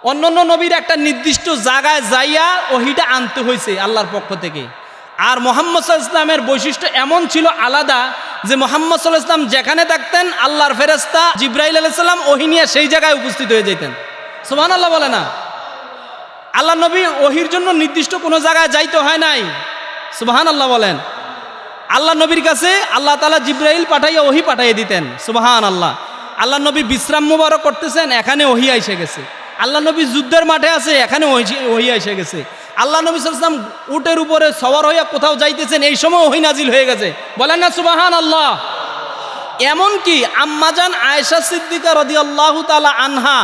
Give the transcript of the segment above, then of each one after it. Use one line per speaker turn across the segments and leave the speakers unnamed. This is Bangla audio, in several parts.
অন্যান্য নবীর একটা নির্দিষ্ট জায়গায় যাইয়া ওহিটা আনতে হয়েছে আল্লাহর পক্ষ থেকে। আর মুহাম্মদ সাল্লাল্লাহু আলাইহি ওয়াসাল্লামের বৈশিষ্ট্য এমন ছিল আলাদা যে মুহাম্মদ সাল্লাল্লাহু আলাইহি ওয়াসাল্লাম যেখানে থাকতেন আল্লাহর ফেরেশতা জিবরাইল আলাইহিস সালাম ওহী নিয়ে সেই জায়গায় উপস্থিত হয়ে যেতেন। সুবহানাল্লাহ বলে না? আল্লাহ নবী ওহির জন্য নির্দিষ্ট কোনো জায়গায় যাইতে হয় নাই। সুবহানাল্লাহ বলেন। আল্লাহ নবীর কাছে আল্লাহ তাআলা জিবরাইল পাঠাইয়া ওহী পাঠিয়ে দিতেন। সুবহানাল্লাহ। আল্লাহ নবী বিশ্রাম মুবারক করতেছেন, এখানে ওহী এসে গেছে। আল্লাহ নবী যুদ্ধের মাঠে আছে, এখানে ওহী এসে গেছে। আল্লাহ নবী সাল্লাল্লাহু আলাইহি ওয়াসাল্লাম উটের উপরে সওয়ার হইয়া কোথাও যাইতেছেন, এই সময় ওহী নাজিল হয়ে গেছে। বলেন না সুবহানাল্লাহ। এমনকি আম্মাজান আয়েশা সিদ্দিকা রাদিয়াল্লাহু তাআলা আনহা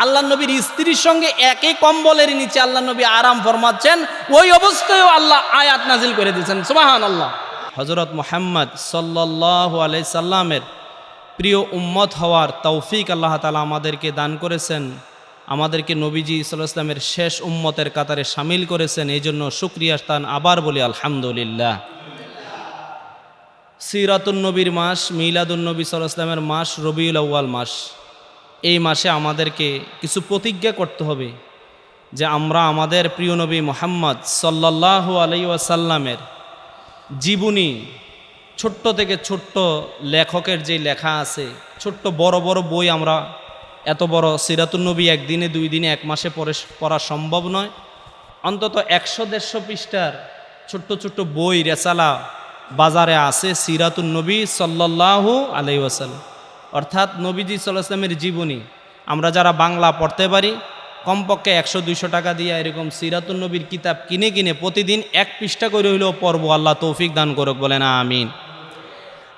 আল্লাহ নবীর স্ত্রীর সঙ্গে একই কম্বলের নিচে আল্লাহ নবী আরাম ফরমাচ্ছেন, ওই অবস্থায়ও আল্লাহ আয়াত নাজিল করে দিয়েছেন। সুবহানাল্লাহ। হযরত মুহাম্মদ সাল্লাল্লাহু আলাইহি সাল্লামের প্রিয় উম্মত হওয়ার তৌফিক আল্লাহ তাআলা আমাদেরকে দান করেছেন। আমাদেরকে নবীজি সাল্লাল্লাহু আলাইহি ওয়াসাল্লামের শেষ উম্মতের কাতারে শামিল করেছেন। এই জন্য শুকরিয়া স্থান আবার বলি আলহামদুলিল্লাহ। সিরাতুন নবীর মাস, মিলাদুন নবী সাল্লাল্লাহু আলাইহি ওয়াসাল্লামের মাস, রবিউল আউয়াল মাস। এই মাসে আমাদেরকে কিছু প্রতিজ্ঞা করতে হবে যে আমরা আমাদের প্রিয় নবী মুহাম্মদ সাল্লাল্লাহু আলাইহি ওয়াসাল্লামের জীবনী, ছোট্ট থেকে ছোট্ট লেখকের যে লেখা আছে, ছোট্ট বড় বড় বই, আমরা এত বড় সিরাতুন নবী একদিনে, দুই দিনে, এক মাসে পড়া সম্ভব নয়। অন্তত 100-150 পৃষ্ঠার ছোট্ট ছোট্ট বই, রেসালা বাজারে আছে সিরাতুন নবী সাল্লাল্লাহু আলাইহি ওয়াসাল্লাম, অর্থাৎ নবীজি সাল্লাল্লাহু আলাইহি ওয়াসাল্লামের জীবনী। আমরা যারা বাংলা পড়তে পারি কমপক্ষে 100-200 টাকা দিয়ে এরকম সিরাতুন নবীর কিতাব কিনে কিনে প্রতিদিন 1 পৃষ্ঠা করে হইলেও পড়ব। আল্লাহ তৌফিক দান করুক, বলেন আমিন।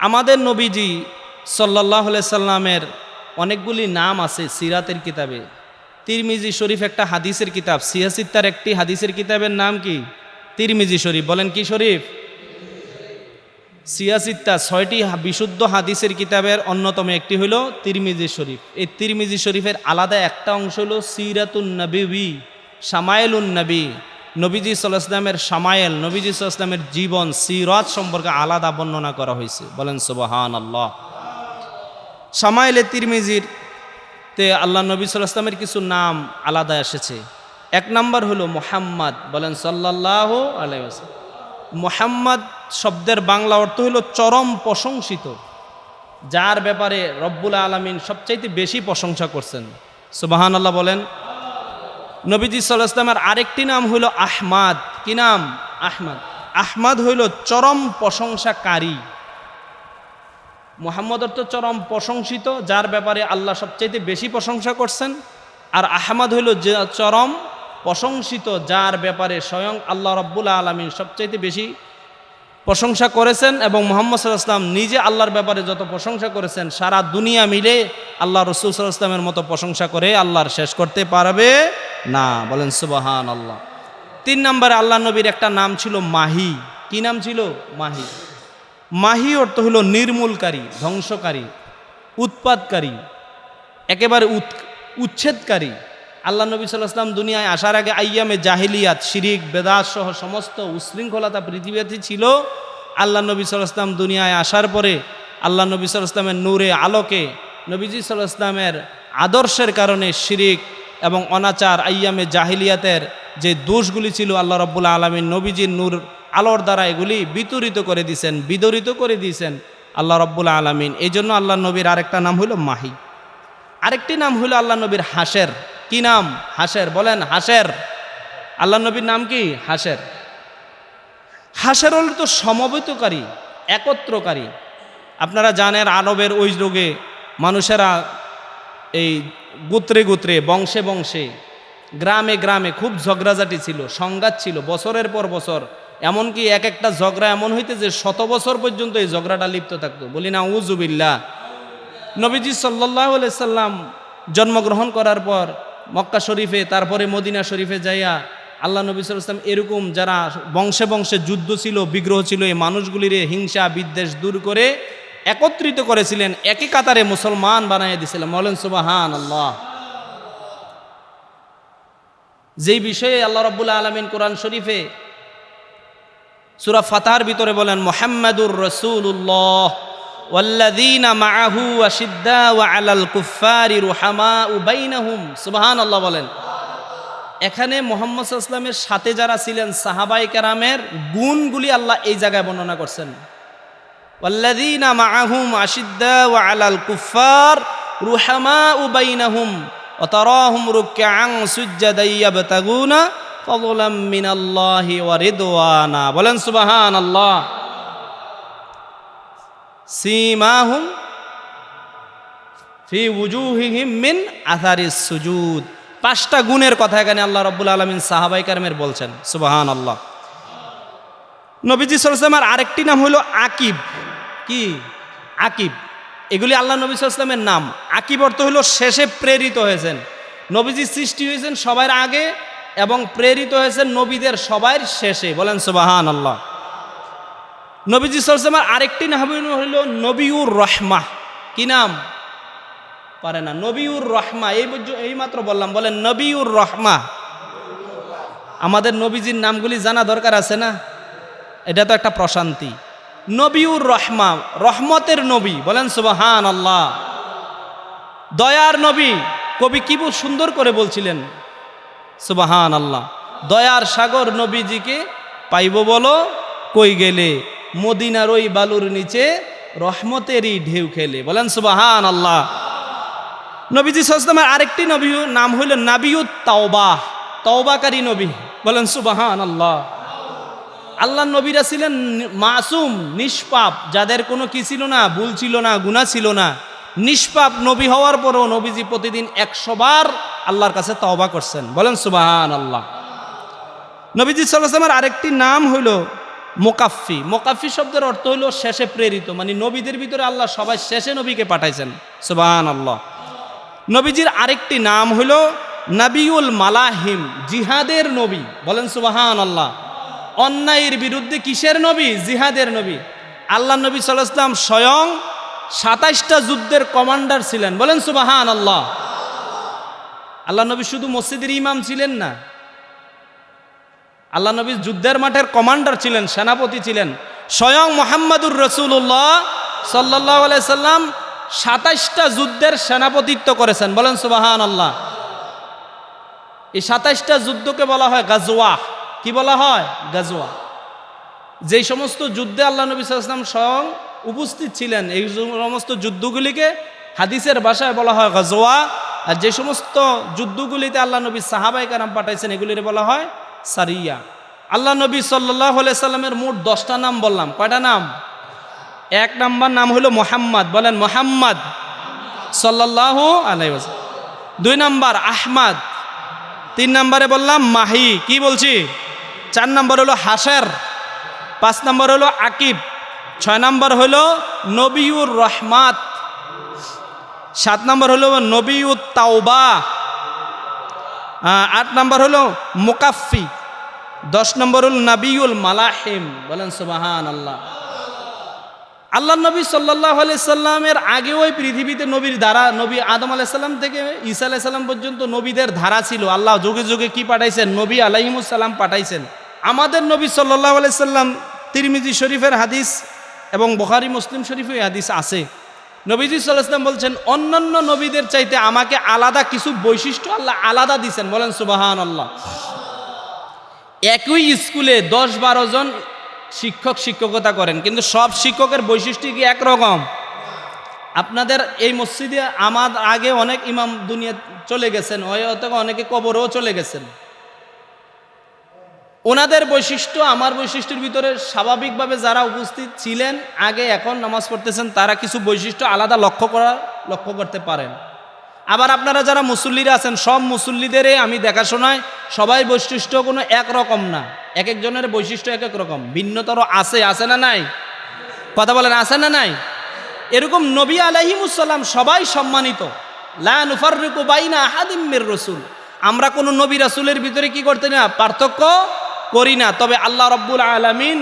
আমাদের নবীজি সাল্লাল্লাহু আলাইহি সাল্লামের অনেকগুলি নাম আছে সিরাতের কিতাবে। তিরমিজি শরীফ একটা হাদিসের কিতাব, সিয়াসিত্তার একটি হাদিসের কিতাবের নাম কি? তিরমিজি শরীফ। বলেন কি শরীফ? সিয়াসিত্তা 6টি বিশুদ্ধ হাদিসের কিতাবের অন্যতম একটি হলো তিরমিজি শরীফ। এই তিরমিজি শরীফের আলাদা একটা অংশ হলো সিরাতুন নবী, শামায়েলুন নবী। নবীজি সাল্লাল্লাহু আলাইহি ওয়াসাল্লামের শামায়েল, নবীজি সাল্লাল্লাহু আলাইহি ওয়াসাল্লামের জীবন, সিরাত সম্পর্কে আলাদা বর্ণনা করা হয়েছে। বলেন সুবহানাল্লাহ। শামায়েলে তিরমিজির তে আল্লাহ নবী সাল্লাল্লাহু আলাইহি ওয়াসাল্লামের কিছু নাম আলাদা এসেছে। 1 নম্বর হলো মুহাম্মদ। বলেন সাল্লাল্লাহু আলাইহি ওয়াসাল্লাম। মুহাম্মদ শব্দের বাংলা অর্থ হলো চরম প্রশংসিত, যার ব্যাপারে রব্বুল আলামিন সবচাইতে বেশি প্রশংসা করছেন। সুবহানাল্লাহ বলেন। নবীজি সাল্লাল্লাহু আলাইহি ওয়াসাল্লামের আরেকটি নাম হলো আহমাদ। কি নাম? আহমাদ। আহমাদ হইল চরম প্রশংসাকারী। মুহাম্মদ অর্থ চরম প্রশংসিত, যার ব্যাপারে আল্লাহ সবচাইতে বেশি প্রশংসা করছেন। আর আহমাদ হইল চরম প্রশংসিত, যার ব্যাপারে স্বয়ং আল্লাহ রব্বুল আলামিন সবচাইতে বেশি প্রশংসা করেছেন। এবং মুহাম্মদ সাল্লাল্লাহু আলাইহি ওয়াসাল্লাম নিজে আল্লাহর ব্যাপারে যত প্রশংসা করেছেন, সারা দুনিয়া মিলে আল্লাহ রাসূল সাল্লাল্লাহু আলাইহি ওয়াসাল্লামের মতো প্রশংসা করে আল্লাহর শেষ করতে পারবে না। বলেন সুবহানাল্লাহ। 3 নম্বরে আল্লাহ নবীর একটা নাম ছিল মাহি। কি নাম ছিল? মাহি। মাহি অর্থ হলো নির্মূলকারী, ধ্বংসকারী, উৎপাতকারী, একেবারে উচ্ছেদকারী। আল্লাহ নবী সাল্লাল্লাহু আলাইহি ওয়াসাল্লাম দুনিয়ায় আসার আগে আইয়ামে জাহিলিয়াত, শিরিক, বেদাত সহ সমস্ত উশৃঙ্খলতা পৃথিবীতে ছিল। আল্লাহ নবী সাল্লাল্লাহু আলাইহি ওয়াসাল্লাম দুনিয়ায় আসার পরে আল্লাহ নবী সাল্লাল্লাহু আলাইহি ওয়াসাল্লামের নূরে আলোকে, নবীজি সাল্লাল্লাহু আলাইহি ওয়াসাল্লামের আদর্শের কারণে শিরিক এবং অনাচার, আইয়ামে জাহিলিয়াতের যে দোষগুলি ছিল, আল্লাহ রাব্বুল আলামিন নবীজির নূর আলোর দ্বারা এগুলি বিতরিত করে দিয়েছেন, বিদরিত করে দিয়েছেন আল্লাহ রাব্বুল আলামিন। এই জন্য আল্লাহ নবীর আরেকটা নাম হলো মাহি। আরেকটি নাম হলো আল্লাহ নবীর হাসের। কি নাম? হাসের। বলেন হাসের। আল্লাহ নবীর নাম কি? হাসের। হাসের হল তো সমবেতকারী, একত্রকারী। আপনারা জানেন আরবের ওই যুগে মানুষেরা এই গোত্রে গোত্রে, বংশে বংশে, গ্রামে গ্রামে খুব ঝগড়াঝাটি ছিল, সংঘাত ছিল বছরের পর বছর। এমনকি এক একটা ঝগড়া এমন হইতে যে 100 বছর পর্যন্ত এই ঝগড়াটা লিপ্ত থাকতো। বলি না আউযুবিল্লাহ। নবীজি সাল্লাল্লাহু আলাইহি সাল্লাম জন্মগ্রহণ করার পর মক্কা শরীফে, তারপরে মদিনা শরীফে যাইয়া আল্লাহ নবী সাল্লাল্লাহু আলাইহি ওয়াসাল্লাম এরকম যারা বংশে বংশে যুদ্ধ ছিল, বিগ্রহ ছিল, এই মানুষগুলির হিংসা বিদ্বেষ দূর করে একত্রিত করেছিলেন, একই কাতারে মুসলমান বানাইয়া দিয়েছিলেন। বলেন সুবহানাল্লাহ। যেই বিষয়ে আল্লাহ রাব্বুল আলামিন কোরআন শরীফে সূরা ফাতহার ভিতরে বলেন, মুহাম্মাদুর রাসূলুল্লাহ ওয়াল্লাযীনা মাআহু আশিদ্দাউ আলাল কুফফারি রুহামাউ বাইনাহুম। সুবহানাল্লাহ বলেন। এখানে মুহাম্মদ সাল্লাল্লাহু আলাইহি ওয়াসাল্লামের সাথে যারা ছিলেন সাহাবায়ে কেরামের গুণগুলি আল্লাহ এই জায়গায় বর্ণনা করছেন। ওয়াল্লাযীনা মাআহুম আশিদ্দাউ আলাল কুফফার রুহামাউ বাইনাহুম ওয়া তারাহুম রুকআন সুজদান ইয়াবতাগুনা ফাযলাম মিনাল্লাহি ওয়া রিদওয়ানা। বলেন সুবহানাল্লাহ। সীমাহুম ফি ওয়ুজুহিহিম মিন আথারিস সুজুদ। 5টা গুণের কথা এখানে আল্লাহ রাব্বুল আলামিন সাহাবায়ে কেরামের বলছেন। সুবহানাল্লাহ। নবীজি সাল্লাল্লাহু আলাইহি ওয়াসাল্লামের আরেকটি নাম হলো আকিব। কি? আকিব। এগুলি আল্লাহ নবী সাল্লাল্লাহু আলাইহি ওয়াসাল্লামের নাম। আকিব অর্থ হলো শেষে প্রেরিত হয়েছেন। নবীজি সৃষ্টি হয়েছেন সবার আগে এবং প্রেরিত হয়েছেন নবীদের সবার শেষে। বলেন সুবহানাল্লাহ। নবীজি সাল্লাল্লাহু আলাইহি ওয়াসাল্লামের আরেকটি নাম হলো নবিউর রহমাহ। কি নাম? পারে না। নবিউর রহমা। এই মাত্র বললাম। বলেন নবিউর রহমা। আমাদের নবীজির নামগুলি জানা দরকার আছে না? এটা তো একটা প্রশান্তি। নবিউর রহমা, রহমতের নবী। বলেন সুবহানাল্লাহ। দয়ার নবী। কবি কি সুন্দর করে বলছিলেন। সুবহানাল্লাহ। দয়ার সাগর নবীজিকে পাইব বলো কই গেলে, মদিনার ওই বালুর নিচে রহমতেরই ঢেউ খেলে। বলেন সুবহানাল্লাহ। নবীজি সাল্লাল্লাহু আলাইহি ওয়াসাল্লামের আরেকটি নবী নাম হইল নাবিয়ুত তাওবাহ, তওবাকারী নবী। বলেন সুবহানাল্লাহ। আল্লাহর নবীরা ছিলেন মাসুম, নিষ্পাপ, যাদের কোনো কি ছিল না, ভুল ছিল না, গুনাহ ছিল না। নিষ্পাপ নবী হওয়ার পরও নবীজি প্রতিদিন 100 বার আল্লাহর কাছে তওবা করছেন। বলেন সুবহানাল্লাহ। নবীজি সাল্লাল্লাহু আলাইহি ওয়াসাল্লামের আরেকটি নাম হইল মুকাফফি। মুকাফফি শব্দের অর্থ হইল শেষে প্রেরিত, মানে নবীদের ভিতরে আল্লাহ সবাই শেষে নবীকে পাঠাইছেন। সুবহানাল্লাহ। নবীজির আরেকটি নাম হইল নাবিউল মালাহিম, জিহাদের নবী। বলেন সুবহানাল্লাহ। অন্যায়ের বিরুদ্ধে কিসের নবী? জিহাদের নবী। আল্লাহ নবী সাল্লাল্লাহু আলাইহি ওয়াসাল্লাম স্বয়ং 27টা যুদ্ধের কমান্ডার ছিলেন। বলেন সুবহানাল্লাহ। আল্লাহ নবী শুধু মসজিদের ইমাম ছিলেন না, আল্লাহ নবী যুদ্ধের মাঠের কমান্ডার ছিলেন, সেনাপতি ছিলেন। স্বয়ং মুহাম্মাদুর রাসূলুল্লাহ সাল্লাল্লাহু আলাইহি সাল্লাম 27টা যুদ্ধের সেনাপতিত্ব করেছেন। বলেন সুবহানাল্লাহ। এই 27টা যুদ্ধকে বলা হয় গাজওয়া। কি বলা হয়? গাজওয়া। যেই সমস্ত যুদ্ধে আল্লাহ নবী সাল্লাল্লাহু আলাইহি ওয়াসাল্লাম স্বয়ং উপস্থিত ছিলেন, এই সমস্ত যুদ্ধগুলিকে হাদিসের ভাষায় বলা হয় গাজওয়া। আর যে সমস্ত যুদ্ধগুলিতে আল্লাহ নবী সাহাবায়ে কেরাম পাঠাইছেন এগুলির বলা হয় সারিয়া। আল্লাহ নবী সাল্লাল্লাহু আলাইহি সাল্লামের মোট 10টা নাম বললাম। কয়টা নাম? 1 নাম্বার নাম হলো মুহাম্মদ। বলেন মুহাম্মদ সাল্লাল্লাহু আলাইহি ওয়াসাল্লাম। 2 নাম্বার আহমদ। 3 নাম্বারে বললাম মাহি। কি বলছি? 4 নাম্বার হলো হাসের। 5 নাম্বার হলো আকিব। 6 নাম্বার হলো নবিউর রহমাত। 7 নাম্বার হলো নবিউত তাওবা। 8 নাম্বার হলো মুকাফফি। 10 নম্বর হল নাবিউল মালাহিম। বলেন সুবহানাল্লাহ। আল্লাহ নবী সাল্লাল্লাহু আলাইহি সাল্লামের আগে ওই পৃথিবীতে নবীর ধারা, নবী আদম আলাইহিস সালাম থেকে ঈসা আলাইহিস সালাম পর্যন্ত নবীদের ধারা ছিল। আল্লাহ যুগে যুগে কি পাঠাইছেন? নবী আলাইহিমুস সালাম পাঠাইছেন। আমাদের নবী সাল্লাল্লাহু আলাইহি সাল্লাম, তিরমিজি শরীফের হাদিস এবং বুখারী মুসলিম শরীফে হাদিস আছে, নবীজি সাল্লাল্লাহু আলাইহি সাল্লাম বলছেন অন্যান্য নবীদের চাইতে আমাকে আলাদা কিছু বৈশিষ্ট্য আল্লাহ আলাদা দিয়েছেন। বলেন সুবহানাল্লাহ। একই স্কুলে 10-12 জন শিক্ষক শিক্ষকতা করেন, কিন্তু সব শিক্ষকের বৈশিষ্ট্য কি একরকম? আপনাদের এই মসজিদে আমার আগে অনেক ইমাম দুনিয়া চলে গেছেন, হয়তো অনেকে কবরেও চলে গেছেন। ওনাদের বৈশিষ্ট্য আমার বৈশিষ্ট্যের ভিতরে স্বাভাবিকভাবে যারা উপস্থিত ছিলেন আগে, এখন নামাজ পড়তেছেন, তারা কিছু বৈশিষ্ট্য আলাদা লক্ষ্য করতে পারেন। আবার আপনারা যারা মুসল্লিরা আছেন, সব মুসল্লিদেরই আমি দেখাশোনায় সবাই বৈশিষ্ট্য কোনো একরকম না, এক একজনের বৈশিষ্ট্য এক এক রকম, ভিন্নতর আছে না নাই? কথা বলেন, আছে না নাই? এরকম নবী আলাইহিমুস সালাম সবাই সম্মানিত। লা নুফাররিকু বাইনা আহাদিম মির রাসূল। আমরা কোনো নবী রাসূলের ভিতরে কি করতে না, পার্থক্য করি না। তবে আল্লাহ রাব্বুল আলামিন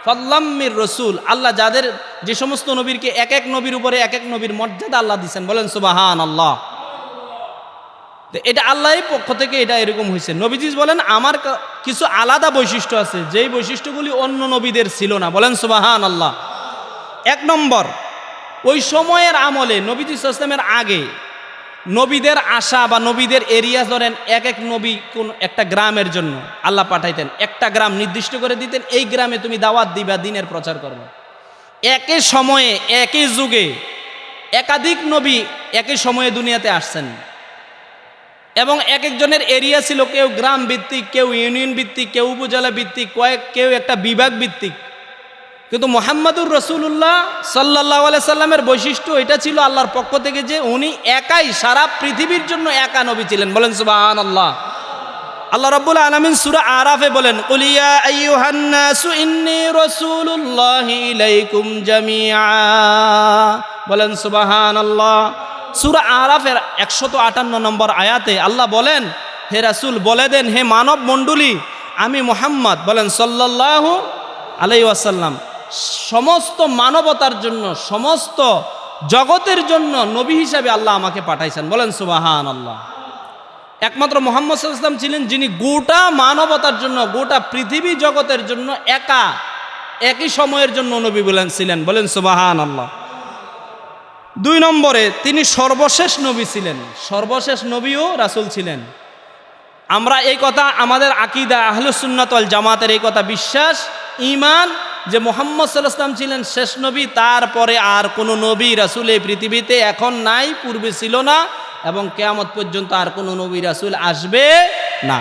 ফাদলাম মির রাসূল, আল্লাহ যাদের যে সমস্ত নবীরকে এক এক নবীর উপরে এক এক নবীর মর্যাদা আল্লাহ দিয়েছেন। বলেন সুবহানাল্লাহ। এটা আল্লাহর পক্ষ থেকে এটা এরকম হয়েছে। নবীজি বলেন আমার কিছু আলাদা বৈশিষ্ট্য আছে, যেই বৈশিষ্ট্যগুলি অন্য নবীদের ছিল না। বলেন সুবহানাল্লাহ। 1 নম্বর, ওই সময়ের আমলে নবীজি সাল্লাল্লাহু আলাইহি ওয়াসাল্লামের আগে নবীদের আশা বা নবীদের এরিয়া ধরেন এক এক নবী কোন একটা গ্রামের জন্য আল্লাহ পাঠাইতেন, একটা গ্রাম নির্দিষ্ট করে দিতেন, এই গ্রামে তুমি দাওয়াত দিবা, দিনের প্রচার করবে। একই সময়ে একই যুগে একাধিক নবী একই সময়ে দুনিয়াতে আসছেন এবং এক একজনের এরিয়া ছিল, কেউ গ্রাম ভিত্তিক, কেউ ইউনিয়ন ভিত্তিক, কেউ উপজেলা ভিত্তিক, কেউ একটা বিভাগ ভিত্তিক। কিন্তু মুহাম্মাদুর রাসূলুল্লাহ সাল্লাল্লাহু আলাইহি সাল্লামের বৈশিষ্ট্য এটা ছিল আল্লাহর পক্ষ থেকে যে উনি একাই সারা পৃথিবীর জন্য একা নবী ছিলেন। বলেন সুবহানাল্লাহ। আল্লাহ রাব্বুল আলামিন সূরা আরাফে বলেন, কুল ইয়া আইয়ুহান নাসু ইন্নী রাসূলুল্লাহি ইলাইকুম জামিআ। বলেন সুবহানাল্লাহ। সূরা আরাফের 158 নম্বর আয়াতে আল্লাহ বলেন, হে রাসূল বলে দেন, হে মানব মণ্ডলী, আমি মুহাম্মদ বলেন সাল্লাল্লাহু আলাইহি ওয়াসাল্লাম সমস্ত মানবতার জন্য, সমস্ত জগতের জন্য নবী হিসাবে আল্লাহ আমাকে পাঠাইছেন। বলেন সুবহানাল্লাহ। একমাত্র মুহাম্মদ সাল্লাল্লাহু আলাইহি ওয়াসাল্লাম ছিলেন যিনি গোটা মানবতার জন্য, গোটা পৃথিবী জগতের জন্য একা একই সময়ের জন্য নবী ছিলেন। বলেন সুবহানাল্লাহ। 2 নম্বরে তিনি সর্বশেষ নবী ছিলেন, সর্বশেষ নবীও রাসূল ছিলেন। আমরা এই কথা, আমাদের আকীদা আহলুস সুন্নাত ওয়াল জামাতের এই কথা বিশ্বাস, ঈমান, যে মুহাম্মদ সাল্লাল্লাহু আলাইহি ওয়াসাল্লাম ছিলেন শেষ নবী, তারপরে আর কোনো নবী রাসূল এই পৃথিবীতে এখন নাই, পূর্বে ছিল না, এবং কিয়ামত পর্যন্ত আর কোনো নবী রাসূল আসবে না।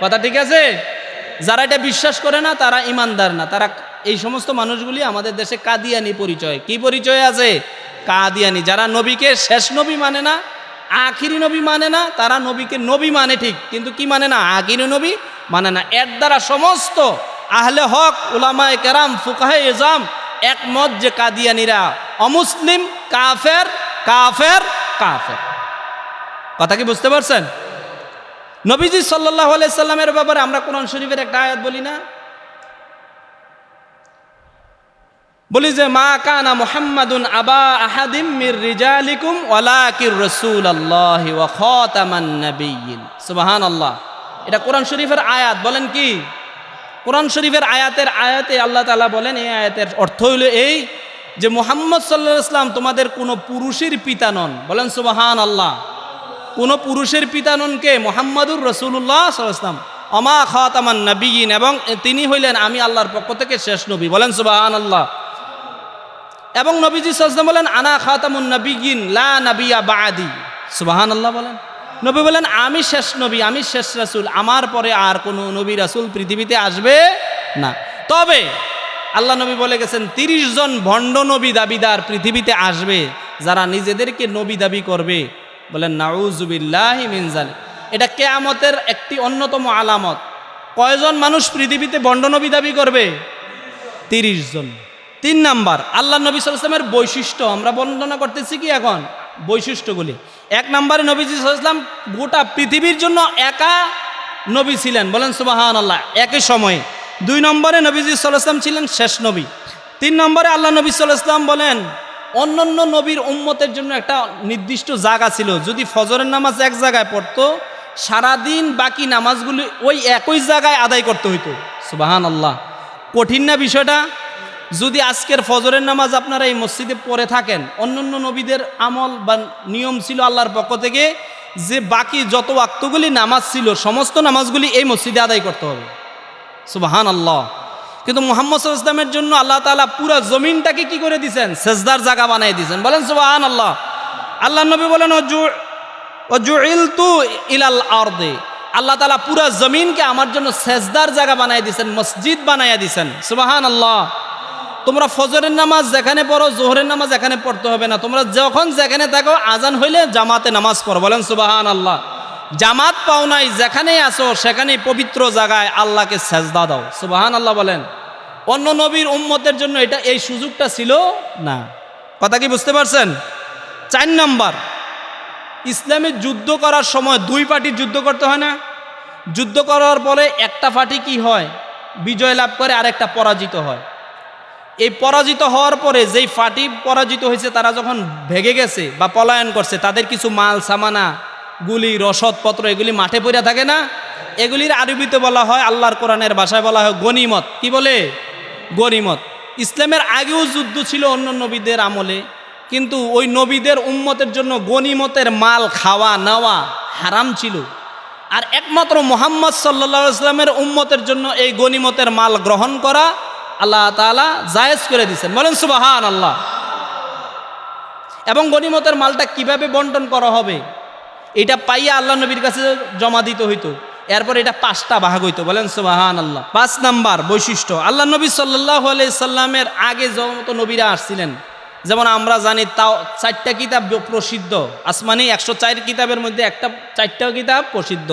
কথা ঠিক আছে? যারা এটা বিশ্বাস করে না তারা ঈমানদার না, তারা এই সমস্ত মানুষগুলি আমাদের দেশে কাদিয়ানি পরিচয়। কি পরিচয় আছে? কাদিয়ানি। যারা নবীকে শেষ নবী মানে না, আখিরি নবী মানে না, তারা নবীকে নবী মানে ঠিক, কিন্তু কি মানে না? আখিরি নবী মানে না। এর দ্বারা সমস্ত আহলে হক, উলামায়ে কেরাম, ফুকাহে ইজাম একমত যে কাদিয়ানিরা অমুসলিম, কাফের, কাফের, কাফের। কথা কি বুঝতে পারছেন? নবীজি সাল্লাল্লাহু আলাইহি সাল্লামের ব্যাপারে আমরা কোরআন শরীফের একটা আয়াত বলি না? বলি যে মা কানা মুহাম্মাদুন আবা আহাদিম মির রিজালিকুম ওয়ালাকির রাসূলুল্লাহি ওয়া খাতামান নাবিয়্যিন। সুবহানাল্লাহ। এটা কোরআন শরীফের আয়াত। বলেন কি? কোরআন শরীফের আয়াতে আল্লাহ তাআলা বলেন, এই আয়াতের অর্থ হলো এই যে মুহাম্মদ সাল্লাল্লাহু আলাইহি ওয়াসাল্লাম তোমাদের কোনো পুরুষের পিতা নন। বলেন সুবহানাল্লাহ। কোনো পুরুষের পিতা নন কে? মুহাম্মাদুর রাসূলুল্লাহ সাল্লাল্লাহু আলাইহি ওয়াসাল্লাম। আমা খাতামান নাবিয়্যিন, এবং তিনি হইলেন আমি আল্লাহর পক্ষ থেকে শেষ নবী। বলেন সুবহানাল্লাহ। এবং নবীজি সাল্লাল্লাহু আলাইহি ওয়াসাল্লাম বলেন আনা খাতামুন নাবিয়্যিন লা নাবিয়্যা বা'দি। সুবহানাল্লাহ বলেন। নবী বলেন আমি শেষ নবী, আমি শেষ রাসূল, আমার পরে আর কোনো নবী রাসূল পৃথিবীতে আসবে না। তবে আল্লাহ নবী বলে গেছেন 30 জন ভণ্ড নবী দাবিদার পৃথিবীতে আসবে, যারা নিজেদেরকে নবী দাবি করবে। বলেন নাউযুবিল্লাহি মিন যালিক। এটা কিয়ামতের একটি অন্যতম আলামত। কয়জন মানুষ পৃথিবীতে ভণ্ড নবী দাবি করবে? 30 জন। 3 নাম্বার, আল্লাহ নবী সাল্লাল্লাহু আলাইহি ওয়াসাল্লামের বৈশিষ্ট্য আমরা বর্ণনা করতেছি কি এখন? বৈশিষ্ট্যগুলি। 1 নম্বরে নবীজি সাল্লাল্লাহু আলাইহি ওয়াসাল্লাম গোটা পৃথিবীর জন্য একা নবী ছিলেন। বলেন সুবহানাল্লাহ। একই সময়ে। 2 নম্বরে নবীজি সাল্লাল্লাহু আলাইহি ওয়াসাল্লাম ছিলেন শেষ নবী। 3 নম্বরে আল্লাহ নবী সাল্লাল্লাহু আলাইহি ওয়াসাল্লাম বলেন অন্যান্য নবীর উম্মতের জন্য একটা নির্দিষ্ট জায়গা ছিল। যদি ফজরের নামাজ এক জায়গায় পড়তো, সারাদিন বাকি নামাজগুলি ওই একই জায়গায় আদায় করতে হইতো। সুবহানাল্লাহ। কঠিন না বিষয়টা? যদি আজকের ফজরের নামাজ আপনারা এই মসজিদে পড়ে থাকেন, অন্যান্য নবীদের আমল বা নিয়ম ছিল আল্লাহর পক্ষ থেকে যে বাকি যত ওয়াক্তগুলি নামাজ ছিল সমস্ত নামাজগুলি এই মসজিদে আদায় করতে হবে। সুবহানাল্লাহ। কিন্তু মুহাম্মদ সাল্লাল্লাহু আলাইহি ওয়াসাল্লামের জন্য আল্লাহ তাআলা পুরো জমিনটাকে কি করে দিয়েছেন? সেজদার জায়গা বানিয়ে দিয়েছেন। বলেন সুবহানাল্লাহ। আল্লাহ নবী বলেন ওয়াজুইলতু ইলাল আরদি, আল্লাহ তাআলা পুরো জমিনকে আমার জন্য সেজদার জায়গা বানিয়ে দিয়েছেন, মসজিদ বানিয়ে দিয়েছেন। সুবহানাল্লাহ। তোমরা ফজরের নামাজ যেখানে পড়ো, জোহরের নামাজ এখানে পড়তে হবে না, তোমরা যখন যেখানে থাকো আজান হইলে জামাতে নামাজ পড়ো। বলেন সুবহানাল্লাহ। জামাত পাও নাই, যেখানেই আসো সেখানেই পবিত্র জায়গায় আল্লাহকে সেজদা দাও। সুবহানাল্লাহ বলেন। অন্য নবীর উম্মতের জন্য এটা এই সুযোগটা ছিল না। কথা কি বুঝতে পারছেন? 4 নাম্বার, ইসলামে যুদ্ধ করার সময় 2 পার্টির যুদ্ধ করতে হয় না? যুদ্ধ করার পরে একটা পার্টি কি হয়? বিজয় লাভ করে, আর একটা পরাজিত হয়। এই পরাজিত হওয়ার পরে যেই পার্টি পরাজিত হয়েছে তারা যখন ভেগে গেছে বা পলায়ন করছে, তাদের কিছু মাল সামানা, গুলি, রসদপত্র এগুলি মাঠে পড়ে থাকে না? এগুলির আরবিতে বলা হয়, আল্লাহর কোরআনের ভাষায় বলা হয় গনিমত। কি বলে? গনিমত। ইসলামের আগেও যুদ্ধ ছিল অন্য নবীদের আমলে, কিন্তু ওই নবীদের উম্মতের জন্য গনিমতের মাল খাওয়া নেওয়া হারাম ছিল, আর একমাত্র মুহাম্মদ সাল্লাল্লাহু আলাইহি ওয়াসাল্লামের উম্মতের জন্য এই গনিমতের মাল গ্রহণ করা আল্লাহ তাআলা জায়েজ করে দিয়েছেন। বলেন সুবহানাল্লাহ। এবং গনিমতের মালটা কিভাবে বন্টন করা হবে এটা পাইয়া আল্লাহ নবীর কাছে জমা দিতে হইতো, এরপর এটা 5টা ভাগ হইতো। বলেন সুবহানাল্লাহ। 5 নাম্বার বৈশিষ্ট্য, আল্লাহ নবী সাল্লাল্লাহু আলাইহি সাল্লামের আগে যত নবীরা আসছিলেন, যেমন আমরা জানি তাও 4টা কিতাব প্রসিদ্ধ, আসমানি 104 কিতাবের মধ্যে 4টা কিতাব প্রসিদ্ধ,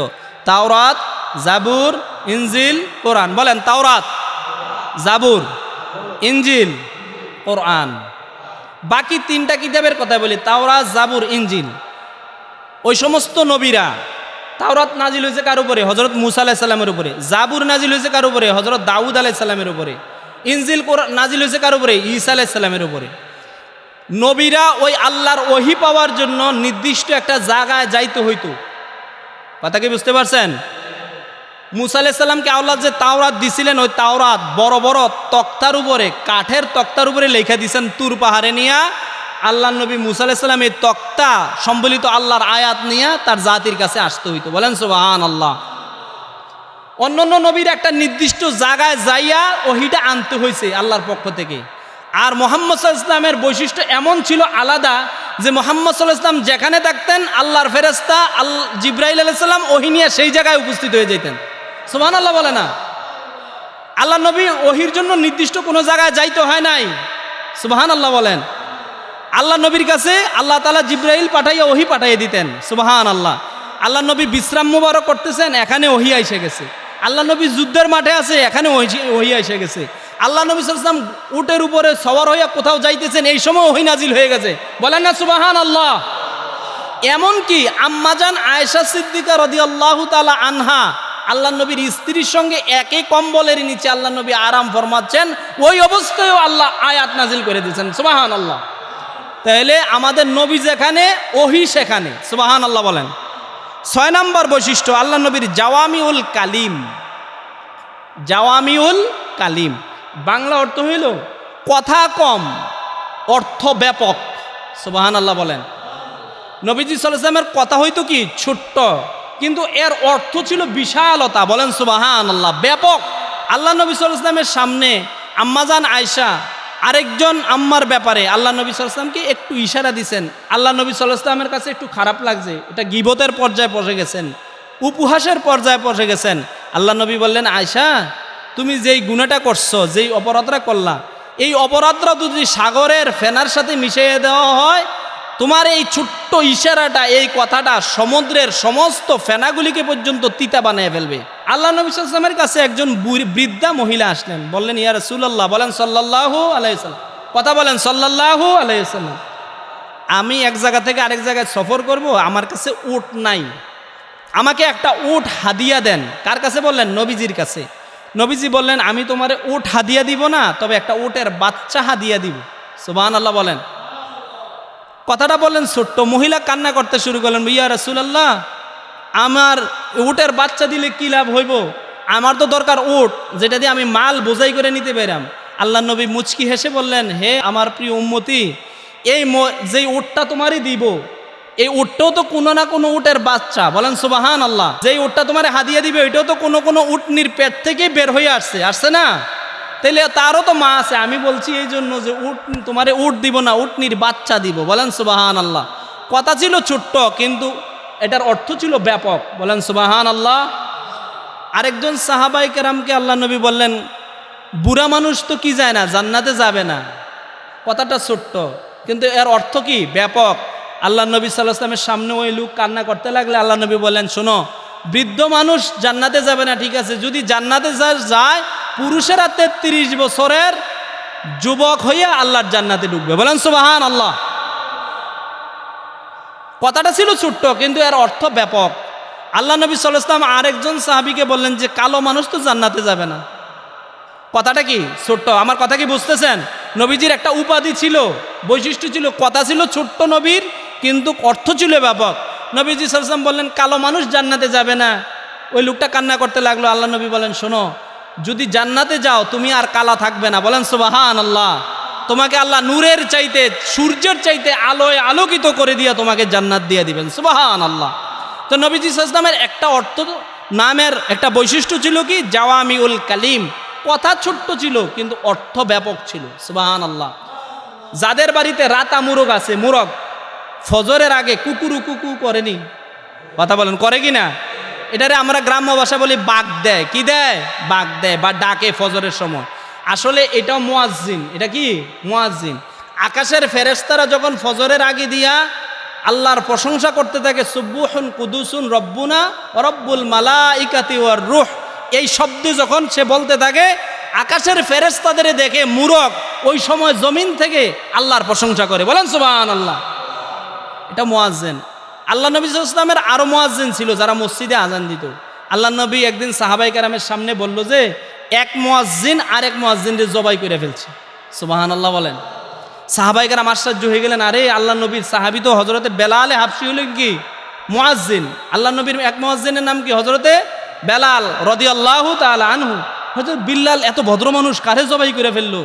তাওরাত, জাবুর, ইনজিল, কোরআন। বলেন তাওরাত, জাবুর, ইনজিল, কোরআন। বাকি 3টা কিতাবের কথা বলি, তাওরাত, জাবুর, ইনজিল। ওই সমস্ত নবীরা, তাওরাত নাজিল হয়েছে কার উপরে? হযরত মূসা আলাইহিস সালামের উপরে। জাবুর নাজিল হয়েছে কার উপরে? হযরত দাউদ আলাইহিস সালামের উপরে। ইনজিল নাজিল হয়েছে কার উপরে? ঈসা আলাইহিস সালামের উপরে। নবীরা ওই আল্লাহর ওহী পাওয়ার জন্য নির্দিষ্ট একটা জায়গায় যাইতে হইতো। কথা কি বুঝতে পারছেন? মূসা আলাইহিস সালামকে আল্লাহ যে তাওরাত দিছিলেন, ওই তাওরাত বড় বড় তক্তার উপরে, কাঠের তক্তার উপরে লেখা দিয়েছেন তুর পাহাড়ে নিয়া। আল্লাহ নবী মূসা আলাইহিস সালাম এই তক্তা সম্বলিত আল্লাহর আয়াত নিয়ে তার জাতির কাছে আসতে হইতো। বলেন সুবহানাল্লাহ। অন্যান্য নবীর একটা নির্দিষ্ট জায়গায় যাইয়া ওহিটা আনতে হয়েছে আল্লাহর পক্ষ থেকে। আর মুহাম্মদ সাল্লাল্লাহু আলাইহি ওয়াসাল্লামের বৈশিষ্ট্য এমন ছিল আলাদা যে মুহাম্মদ সাল্লাল্লাহু আলাইহি ওয়াসাল্লাম যেখানে থাকতেন আল্লাহর ফেরেশতা জিবরাইল আলাইহিস সালাম ওহী নিয়ে সেই জায়গায় উপস্থিত হয়ে যেতেন। সুবহানাল্লাহ বলে না? আল্লাহ নবী ওহীর জন্য নির্দিষ্ট কোনো জায়গায় যাইতে হয় নাই। সুবহানাল্লাহ বলেন। আল্লাহ নবীর কাছে আল্লাহ তাআলা জিবরাইল পাঠাইয়া ওহী পাঠিয়ে দিতেন। সুবহানাল্লাহ। আল্লাহ নবী বিশ্রাম মুবারক করতেছেন, এখানে ওহী এসে গেছে। আল্লাহ নবী যুদ্ধের মাঠে আছে, এখানে ওহী এসে গেছে। আল্লাহ নবী সাল্লাল্লাহু আলাইহি ওয়াসাল্লাম উটের উপরে সওয়ার হইয়া কোথাও যাইতেছেন, এই সময় ওহী নাজিল হয়ে গেছে। বলেন না সুবহানাল্লাহ। এমনকি আম্মাজান আয়েশা সিদ্দিকা রাদিয়াল্লাহু তাআলা আনহা আল্লাহ নবীর স্ত্রীর সঙ্গে একই কম্বলের নিচে আল্লাহ নবী আরাম ফরমাচ্ছেন, ওই অবস্থায়ও আল্লাহ আয়াত নাজিল করে দিয়েছেন। সুবহানাল্লাহ। তাহলে আমাদের নবী যেখানে ওহী সেখানে। সুবহানাল্লাহ বলেন। 6 নম্বর বৈশিষ্ট্য, আল্লাহ নবীর জাওয়ামিউল কালিম। জাওয়ামিউল কালিম বাংলা অর্থ হইল কথা কম, অর্থ ব্যাপক। সুবহানাল্লাহ বলেন। নবীজি সাল্লাল্লাহু আলাইহি ওয়াসাল্লামের কথা হইতো কি ছোট্ট, কিন্তু এর অর্থ ছিল বিশালতা। বলেন সুবহানাল্লাহ, ব্যাপক। আল্লাহ নবী সাল্লাল্লাহু আলাইহি ওয়াসাল্লামের সামনে আম্মাজান আয়েশা আরেকজন আম্মার ব্যাপারে আল্লাহ নবী সাল্লাল্লাহু আলাইহি ওয়াসাল্লামকে একটু ইশারা দিছেন। আল্লাহ নবী সাল্লাল্লাহু আলাইহি ওয়াসাল্লামের কাছে একটু খারাপ লাগছে, এটা গীবতের পর্যায়ে পৌঁছে গেছেন, উপহাসের পর্যায়ে পৌঁছে গেছেন। আল্লাহ নবী বললেন, আয়েশা তুমি যেই গুনাহটা করছো, যেই অপরাধটা করলা, এই অপরাধটা যদি সাগরের ফেনার সাথে মিশিয়ে দেওয়া হয়, তোমার এই ছোট্ট ইশারাটা, এই কথাটা সমুদ্রের সমস্ত ফেনাগুলিকে পর্যন্ত তিতা বানিয়ে ফেলবে। আল্লাহ নবী সাল্লাল্লাহু আলাইহি ওয়াসাল্লামের কাছে একজন বৃদ্ধা মহিলা আসলেন, বললেন, ইয়া রাসূলুল্লাহ, বলেন সাল্লাল্লাহু আলাইহি ওয়াসাল্লাম, কথা বলেন সাল্লাল্লাহু আলাইহি ওয়াসাল্লাম, আমি এক জায়গা থেকে আরেক জায়গায় সফর করব, আমার কাছে উট নাই, আমাকে একটা উট হাদিয়া দেন। কার কাছে বললেন? নবীজির কাছে। নবীজি বললেন, আমি তোমারে উট হাদিয়া দিব না, তবে একটা উটের বাচ্চা হাদিয়া দিব। সুবহানাল্লাহ বলেন। কথাটা বললেন ছোট্ট। মহিলা কান্না করতে শুরু করলেন, ইয়া রাসূলুল্লাহ, আমার উটের বাচ্চা দিলে কি লাভ হইব? আমার তো দরকার উট, যেটা দিয়ে আমি মাল বোঝাই করে নিতে পারাম। আল্লাহ নবী মুচকি হেসে বললেন, হে আমার প্রিয় উম্মতি, এই যেই উটটা তোমারই দিব, এই উটটাও তো কোনো না কোনো উটের বাচ্চা। বলেন সুবহানাল্লাহ। যেই উটটা তোমার হাদিয়া দিবে, ওইটাও তো কোনো কোনো উটনির পেট থেকে বের হয়ে আসছে না? তাইলে তারও তো মা আছে। আমি বলছি এই জন্য যে তোমারে উট দিব না, উটনির বাচ্চা দিব। বলেন সুবহানাল্লাহ। কথা ছিল ছোট্ট, কিন্তু এটার অর্থ ছিল ব্যাপক। বলেন সুবহানাল্লাহ। আরেকজন সাহাবায়ে কেরামকে আল্লাহ নবী বললেন, বুড়া মানুষ তো কি যায় না, জান্নাতে যাবে না। কথাটা ছোট্ট, কিন্তু এর অর্থ কি? ব্যাপক। আল্লাহ নবী সাল্লাল্লাহু আলাইহি ওয়াসাল্লামের সামনে ওই লোক কান্না করতে লাগলে আল্লাহ নবী বললেন, শোনো, বৃদ্ধ মানুষ জান্নাতে যাবে না, ঠিক আছে, যদি জান্নাতে যায় পুরুষেরা 33 বছরের যুবক হইয়া আল্লাহর জান্নাতে ঢুকবে। বলেন সুবহানাল্লাহ। কথাটা ছিল ছোট্ট, কিন্তু এর অর্থ ব্যাপক। আল্লাহ নবী সাল্লাল্লাহু আলাইহি ওয়াসাল্লাম আরেকজন সাহাবীকে বললেন যে কালো মানুষ তো জান্নাতে যাবে না। কথাটা কি? ছোট্ট। আমার কথা কি বুঝতেছেন? নবীজির একটা উপাধি ছিল, বৈশিষ্ট্য ছিল, কথা ছিল ছোট্ট নবীর, কিন্তু অর্থ ছিল ব্যাপক। নবীজি সাল্লাল্লাহু আলাইহি ওয়াসাল্লাম বললেন, কালো মানুষ জান্নাতে যাবে না। ওই লোকটা কান্না করতে লাগলো। আল্লাহ নবী বলেন, শোনো, যদি জান্নাতে যাও তুমি আর কালা থাকবে না। বলেন সুবহানাল্লাহ। তোমাকে আল্লাহ নূরের চাইতে, সূর্যের চাইতে আলোয় আলোকিত করে দিয়া তোমাকে জান্নাত দিয়ে দিবেন। সুবহানাল্লাহ। তো নবীজি সাল্লাল্লাহু আলাইহি ওয়াসাল্লামের একটা অর্থ, নামের একটা বৈশিষ্ট্য ছিল কি, জাওয়ামিউল কালিম, কথা ছোট্ট ছিল কিন্তু অর্থ ব্যাপক ছিল। সুবহানাল্লাহ। যাদের বাড়িতে রাতা মুরগ আছে, মুরগ ফজরের আগে কুকুরু কুকু করেনি, কথা বলেন করে কি না? এটারে আমরা গ্রাম্য ভাষা বলি বাগ দেয়। কি দেয়? বাগ দেয় বা ডাকে ফজরের সময়। আসলে এটাও মুয়াজ্জিন। এটা কি? মুয়াজ্জিন। আকাশের ফেরেশতারা যখন ফজরের আগে দিয়া আল্লাহর প্রশংসা করতে থাকে, সুবহুন কুদুসুন রব্বুনা ওয়া রব্বুল মালাইকাতি ওয়ার রূহ, এই শব্দ যখন সে বলতে থাকে, আকাশের ফেরেশতাদের দেখে মুরগ ওই সময় জমিন থেকে আল্লাহর প্রশংসা করে। বলেন সুবহানাল্লাহ। এটা মুয়াজ্জিন। আল্লাহ নবী সাল্লাল্লাহু আলাইহি ওয়াসাল্লামের আরো মুয়াজ্জিন ছিল যারা মসজিদে আজান দিত। আল্লাহ নবী একদিন সাহাবায়ে কেরামের সামনে বলল যে এক মুয়াজ্জিন আরেক মুয়াজ্জিনকে জবাই করে ফেলছে। সুবহানাল্লাহ বলেন। সাহাবায়ে কেরাম আশ্চর্য হয়ে গেলেন, আরে আল্লাহ নবীর সাহাবী তো হযরতে বেলাল হাবশী হলেন কি মুয়াজ্জিন। আল্লাহ নবীর এক মুয়াজ্জিনের নাম কি? হযরতে বেলাল রাদিয়াল্লাহু তাআলা আনহু। হযরত বিল্লাল এত ভদ্র মানুষ, কারে জবাই করে ফেললো?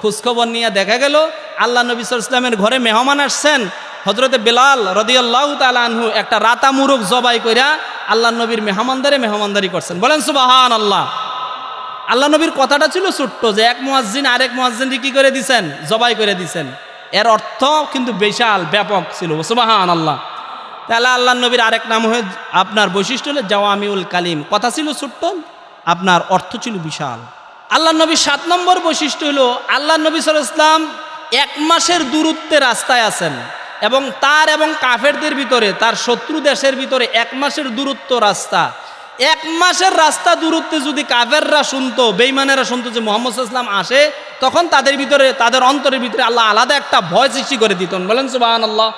খোঁজখবর নিয়ে দেখা গেল আল্লাহ নবী সাল্লাল্লাহু আলাইহি ওয়াসাল্লামের ঘরে মেহমান আসছেন। হযরতে বেলাল রাদিয়াল্লাহু তাআলা আনহু একটা রাতা মুরগ জবাই কইরা আল্লাহ নবীর মেহমানদারি করছেন। বলেন সুবহানাল্লাহ। আল্লাহ নবীর কথাটা ছিল ছোট্ট, যে এক মুয়াজ্জিন আরেক মুয়াজ্জিনকে কি করে দিছেন? জবাই করে দিছেন। এর অর্থ কিন্তু বিশাল ব্যাপক ছিল। সুবহানাল্লাহ। তাহলে আল্লাহ নবীর আরেক নাম হয়ে আপনার বৈশিষ্ট্য হলো জাওয়ামিউল কালিম। কথা ছিল ছোট্ট, আপনার অর্থ ছিল বিশাল। আল্লাহ নবীর 7 নম্বর বৈশিষ্ট্য হলো আল্লাহ নবী সাল্লাল্লাহু আলাইহি ওয়াসাল্লাম 1 মাসের দূরত্বে রাস্তায় আছেন এবং তার এবং কাফেরদের ভিতরে, তার শত্রু দেশের ভিতরে 1 মাসের দূরত্ব রাস্তা। 1 মাসের রাস্তা দূরত্বে যদি কাফেররা শুনতো, বেঈমানেরা শুনতো যে মুহাম্মদ সাল্লাল্লাহু আলাইহি ওয়াসাল্লাম আসে, তখন তাদের ভিতরে, তাদের অন্তরের ভিতরে আল্লাহ আলাদা একটা ভয় সৃষ্টি করে দিতেন। বলেন সুবহানাল্লাহ।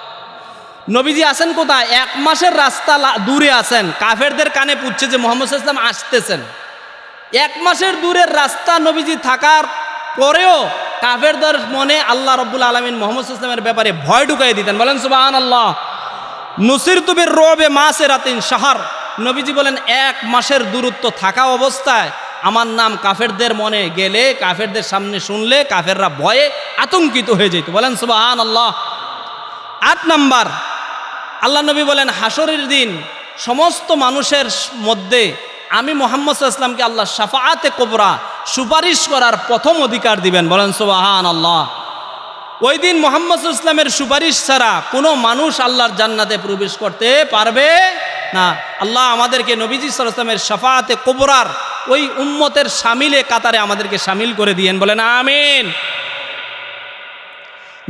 নবীজি আছেন কোথায়? 1 মাসের রাস্তা দূরে আছেন, কাফেরদের কানে পুচ্ছে যে মুহাম্মদ সাল্লাল্লাহু আলাইহি ওয়াসাল্লাম আসতেছেন। 1 মাসের দূরের রাস্তা নবীজি থাকার পরেও কাফেরদের মনে আল্লাহ রাব্বুল আলামিন মুহাম্মদ সাল্লাল্লাহু আলাইহি ওয়াসাল্লামের ব্যাপারে ভয় ঢুকাই দিতেন। বলেন সুবহানাল্লাহ। নুসিরতু বির-রু'বি মাসিরাতিন শাহর। নবীজি বলেন 1 মাসের দূরত্ব থাকা অবস্থায় আমার নাম কাফেরদের মনে গেলে, কাফেরদের সামনে শুনলে কাফেররা ভয়ে আতঙ্কিত হয়ে যেত। বলেন সুবহানাল্লাহ। 8 নাম্বার, আল্লাহ নবী বলেন হাসরের দিন সমস্ত মানুষের মধ্যে আমি মুহাম্মদ সাল্লাল্লাহু আলাইহি ওয়াসাল্লামকে আল্লাহ শাফাআতে কুবরা, সুপারিশ করার প্রথম অধিকার দিবেন। বলেন সুবহানাল্লাহ। ওই দিন মুহাম্মদ সাল্লাল্লাহু আলাইহি ওয়াসাল্লামের সুপারিশ ছাড়া কোনো মানুষ আল্লাহর জান্নাতে প্রবেশ করতে পারবে না। আল্লাহ আমাদেরকে নবীজি সাল্লাল্লাহু আলাইহি ওয়াসাল্লামের শাফাআতে কুবরার ওই উম্মতের শামিলে কাতারে আমাদেরকে শামিল করে দিয়েন। বলেন আমিন।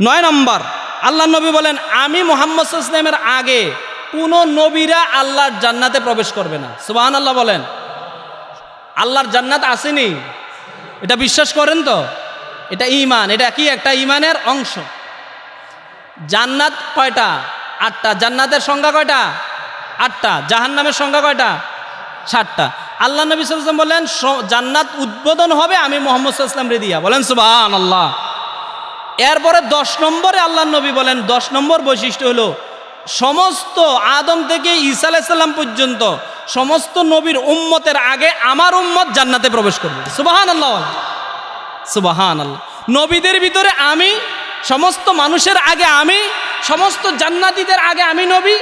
9 নম্বর, আল্লাহ নবী বলেন আমি মুহাম্মদ সাল্লাল্লাহু আলাইহি ওয়াসাল্লামের আগে কোনো নবীরা আল্লাহর জান্নাতে প্রবেশ করবে না। সুবহানাল্লাহ বলেন। আল্লাহর জান্নাত আসেনি, এটা বিশ্বাস করেন তো? এটা ঈমান। এটা কি? একটা ঈমানের অংশ। জান্নাত কয়টা? 8টা। জান্নাতের সংখ্যা কয়টা? 8টা। জাহান্নামের সংখ্যা কয়টা? 7টা। আল্লাহ নবী সাল্লাল্লাহু আলাইহি ওয়াসাল্লাম বলেন জান্নাত উদ্বোধন হবে আমি মুহাম্মদ সাল্লাল্লাহু আলাইহি ওয়াসাল্লাম রে দিয়া। বলেন সুবহানাল্লাহ। এরপরে 10 নম্বরে আল্লাহ নবী বলেন 10 নম্বর বৈশিষ্ট্য হলো সমস্ত আদম থেকে ঈসা আলাইহিস সালাম পর্যন্ত সমস্ত নবীর উম্মতের আগে আমার উম্মত জান্নাতে প্রবেশ করবে। সুবহানাল্লাহ। সুবহানাল্লাহ। নবীদের ভিতরে আমি, সমস্ত মানুষের আগে আমি, সমস্ত জান্নাতীদের আগে আমি নবী,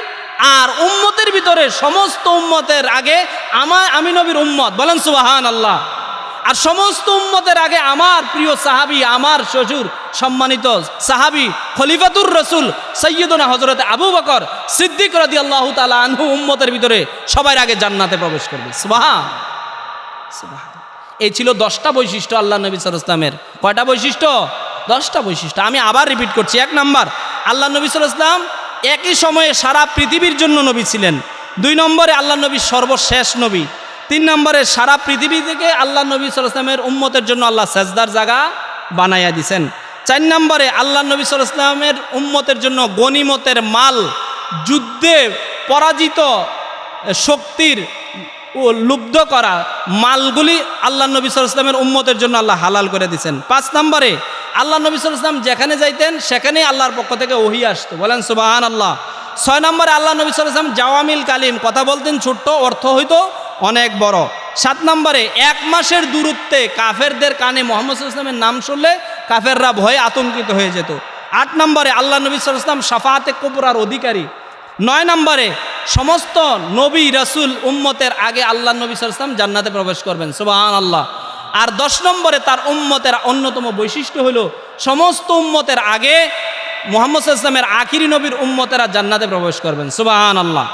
আর উম্মতের ভিতরে সমস্ত উম্মতের আগে আমি নবীর উম্মত। বলেন সুবহানাল্লাহ। আর সমস্ত উম্মতের আগে আমার প্রিয় সাহাবী, আমার শ্বশুর সম্মানিত সাহাবী খলিফাতুর রাসূল সাইয়্যিদুনা হযরত আবু বকর সিদ্দিক রাদিয়াল্লাহু তাআলা আনহু উম্মতের ভিতরে সবার আগে জান্নাতে প্রবেশ করবে। সুবহান। এই ছিল 10টা বৈশিষ্ট্য আল্লাহ নবী সাল্লাল্লাহু আলাইহি ওয়াসাল্লামের। কয়টা বৈশিষ্ট্য? 10টা বৈশিষ্ট্য। আমি আবার রিপিট করছি। 1 নাম্বার, আল্লাহ নবী সাল্লাল্লাহু আলাইহি ওয়াসাল্লাম একই সময়ে সারা পৃথিবীর জন্য নবী ছিলেন। 2 নম্বরে আল্লাহ নবী সর্বশেষ নবী। 3 নম্বরে সারা পৃথিবী থেকে আল্লাহ নবী সাল্লাল্লাহু আলাইহি ওয়াসাল্লামের উম্মতের জন্য আল্লাহ সেজদার জায়গা বানাইয়া দিয়েছেন। 4 নম্বরে আল্লাহ নবী সাল্লাল্লাহু আলাইহি ওয়াসাল্লামের উম্মতের জন্য গনিমতের মাল, যুদ্ধে পরাজিত শক্তির লুব্ধ করা মালগুলি আল্লাহ নবী সাল্লাল্লাহু আলাইহি ওয়াসাল্লামের উম্মতের জন্য আল্লাহ হালাল করে দিয়েছেন। 5 নম্বরে আল্লাহ নবী সাল্লাল্লাহু আলাইহি ওয়াসাল্লাম যেখানে যাইতেন সেখানেই আল্লাহর পক্ষ থেকে ওহী আসতো। বলেন সুবহানাল্লাহ। 6 নম্বরে আল্লাহ নবী সাল্লাল্লাহু আলাইহি ওয়াসাল্লাম জাওয়ামিল কালিম, কথা বলতেন ছোট্ট, অর্থ হইতো অনেক বড়। 7 নম্বরে 1 মাসের দূরত্বে কাফেরদের কানে মুহাম্মদ সাল্লাল্লাহু আলাইহি ওয়াসাল্লামের নাম শুনলে কাফেররা ভয়ে আতঙ্কিত হয়ে যেত। 8 নম্বরে আল্লাহ নবী সাল্লাল্লাহু আলাইহি ওয়াসাল্লাম শাফাআতে কুবরার অধিকারী। 9 নম্বরে সমস্ত নবী রাসূল উম্মতের আগে আল্লাহ নবী সাল্লাল্লাহু আলাইহি ওয়াসাল্লাম জান্নাতে প্রবেশ করবেন, সুবহানাল্লাহ। আর 10 নম্বরে তার উম্মতের অন্যতম বৈশিষ্ট্য হলো সমস্ত উম্মতের আগে মুহাম্মদ সাল্লাল্লাহু আলাইহি ওয়াসাল্লামের আখিরি নবীর উম্মতেরা জান্নাতে প্রবেশ করবেন, সুবহানাল্লাহ।